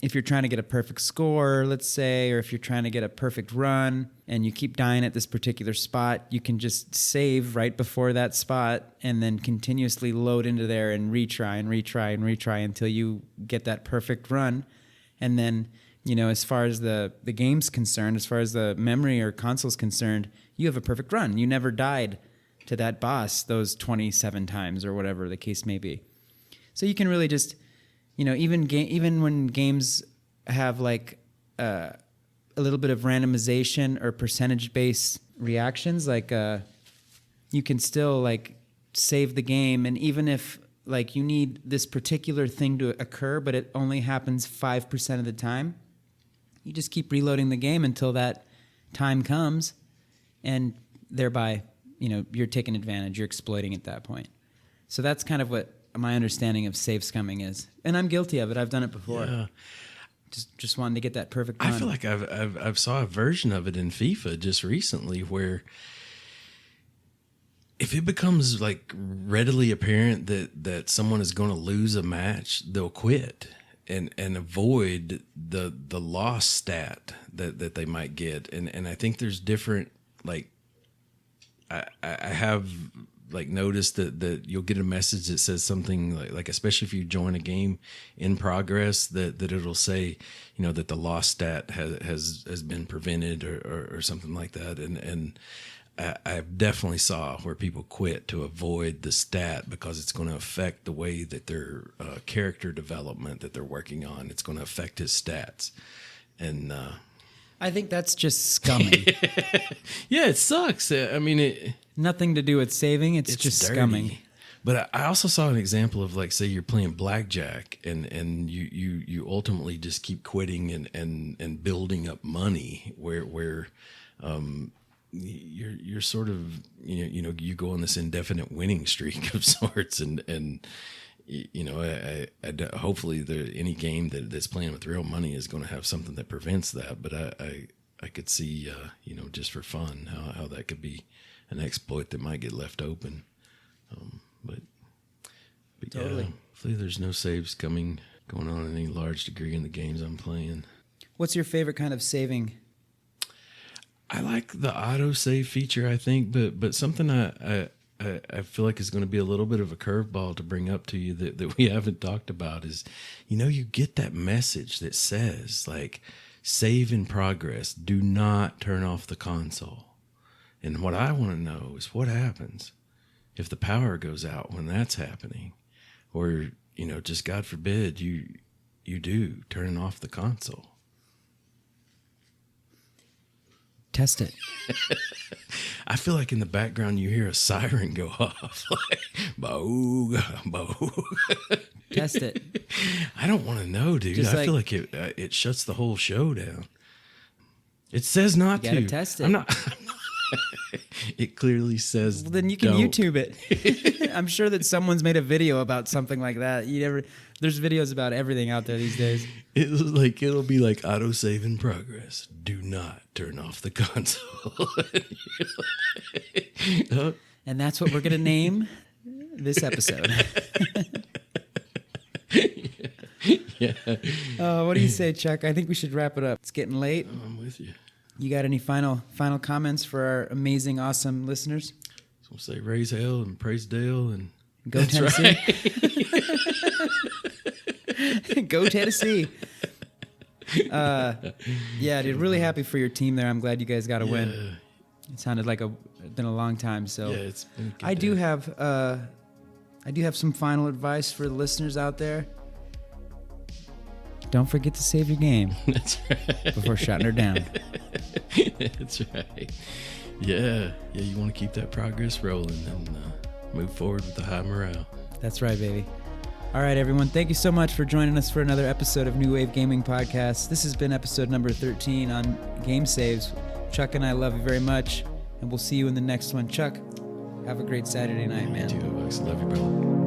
if you're trying to get a perfect score, let's say, or if you're trying to get a perfect run and you keep dying at this particular spot, you can just save right before that spot and then continuously load into there and retry and retry and retry until you get that perfect run. And then, you know, as far as the game's concerned, as far as the memory or console's concerned, you have a perfect run. You never died to that boss those 27 times or whatever the case may be. So you can really just, you know, even when games have like a little bit of randomization or percentage-based reactions, like you can still like save the game, and even if like you need this particular thing to occur, but it only happens 5% of the time, you just keep reloading the game until that time comes, and thereby, you know, you're taking advantage, you're exploiting at that point. So that's kind of what my understanding of save scumming is, and I'm guilty of it. I've done it before. Yeah. Just wanting to get that perfect run. I feel like I've saw a version of it in FIFA just recently where if it becomes like readily apparent that someone is going to lose a match, they'll quit and avoid the loss stat that they might get. And I think there's different, like I have like noticed that you'll get a message that says something like especially if you join a game in progress, that it'll say, you know, that the loss stat has been prevented or something like that. And I've definitely saw where people quit to avoid the stat because it's going to affect the way that their character development that they're working on. It's going to affect his stats. And I think that's just scumming. yeah, it sucks. I mean, Nothing to do with saving. It's just dirty. Scumming. But I also saw an example of, like, say you're playing blackjack and you ultimately just keep quitting and building up money where you're sort of, you know, you go on this indefinite winning streak of sorts and you know, I hopefully any game that's playing with real money is going to have something that prevents that. But I could see, you know, just for fun, how that could be an exploit that might get left open. But Totally. yeah, hopefully there's no saves going on in any large degree in the games I'm playing. What's your favorite kind of saving? I like the autosave feature, I think, but something I feel like is going to be a little bit of a curveball to bring up to you that we haven't talked about is, you know, you get that message that says, like, save in progress, do not turn off the console. And what I want to know is what happens if the power goes out when that's happening, or, you know, just God forbid you do turn off the console. Test it. I feel like in the background you hear a siren go off, like boog, boog. Test it. I don't want to know, dude. Just I feel like it shuts the whole show down. It says not You gotta to. test it. I'm not. It clearly says. Well, then you can don't. YouTube it. I'm sure that someone's made a video about something like that. There's videos about everything out there these days. It'll be like autosave in progress. Do not turn off the console. And that's what we're going to name this episode. Yeah. What do you say, Chuck? I think we should wrap it up. It's getting late. I'm with you. You got any final comments for our amazing, awesome listeners? So we'll say raise hell and praise Dale and Go Tennessee. Right. Go Tennessee. Yeah, dude, really happy for your team there. I'm glad you guys got a win. It sounded like it's been a long time. So yeah, it's been a good I do day. have some final advice for the listeners out there. Don't forget to save your game. That's right. Before shutting her down. That's right. Yeah. You want to keep that progress rolling and move forward with the high morale. That's right, baby. All right, everyone. Thank you so much for joining us for another episode of New Wave Gaming Podcast. This has been episode number 13 on game saves. Chuck and I love you very much, and we'll see you in the next one. Chuck, have a great Saturday night, man. You too, Ovox. Love you, brother.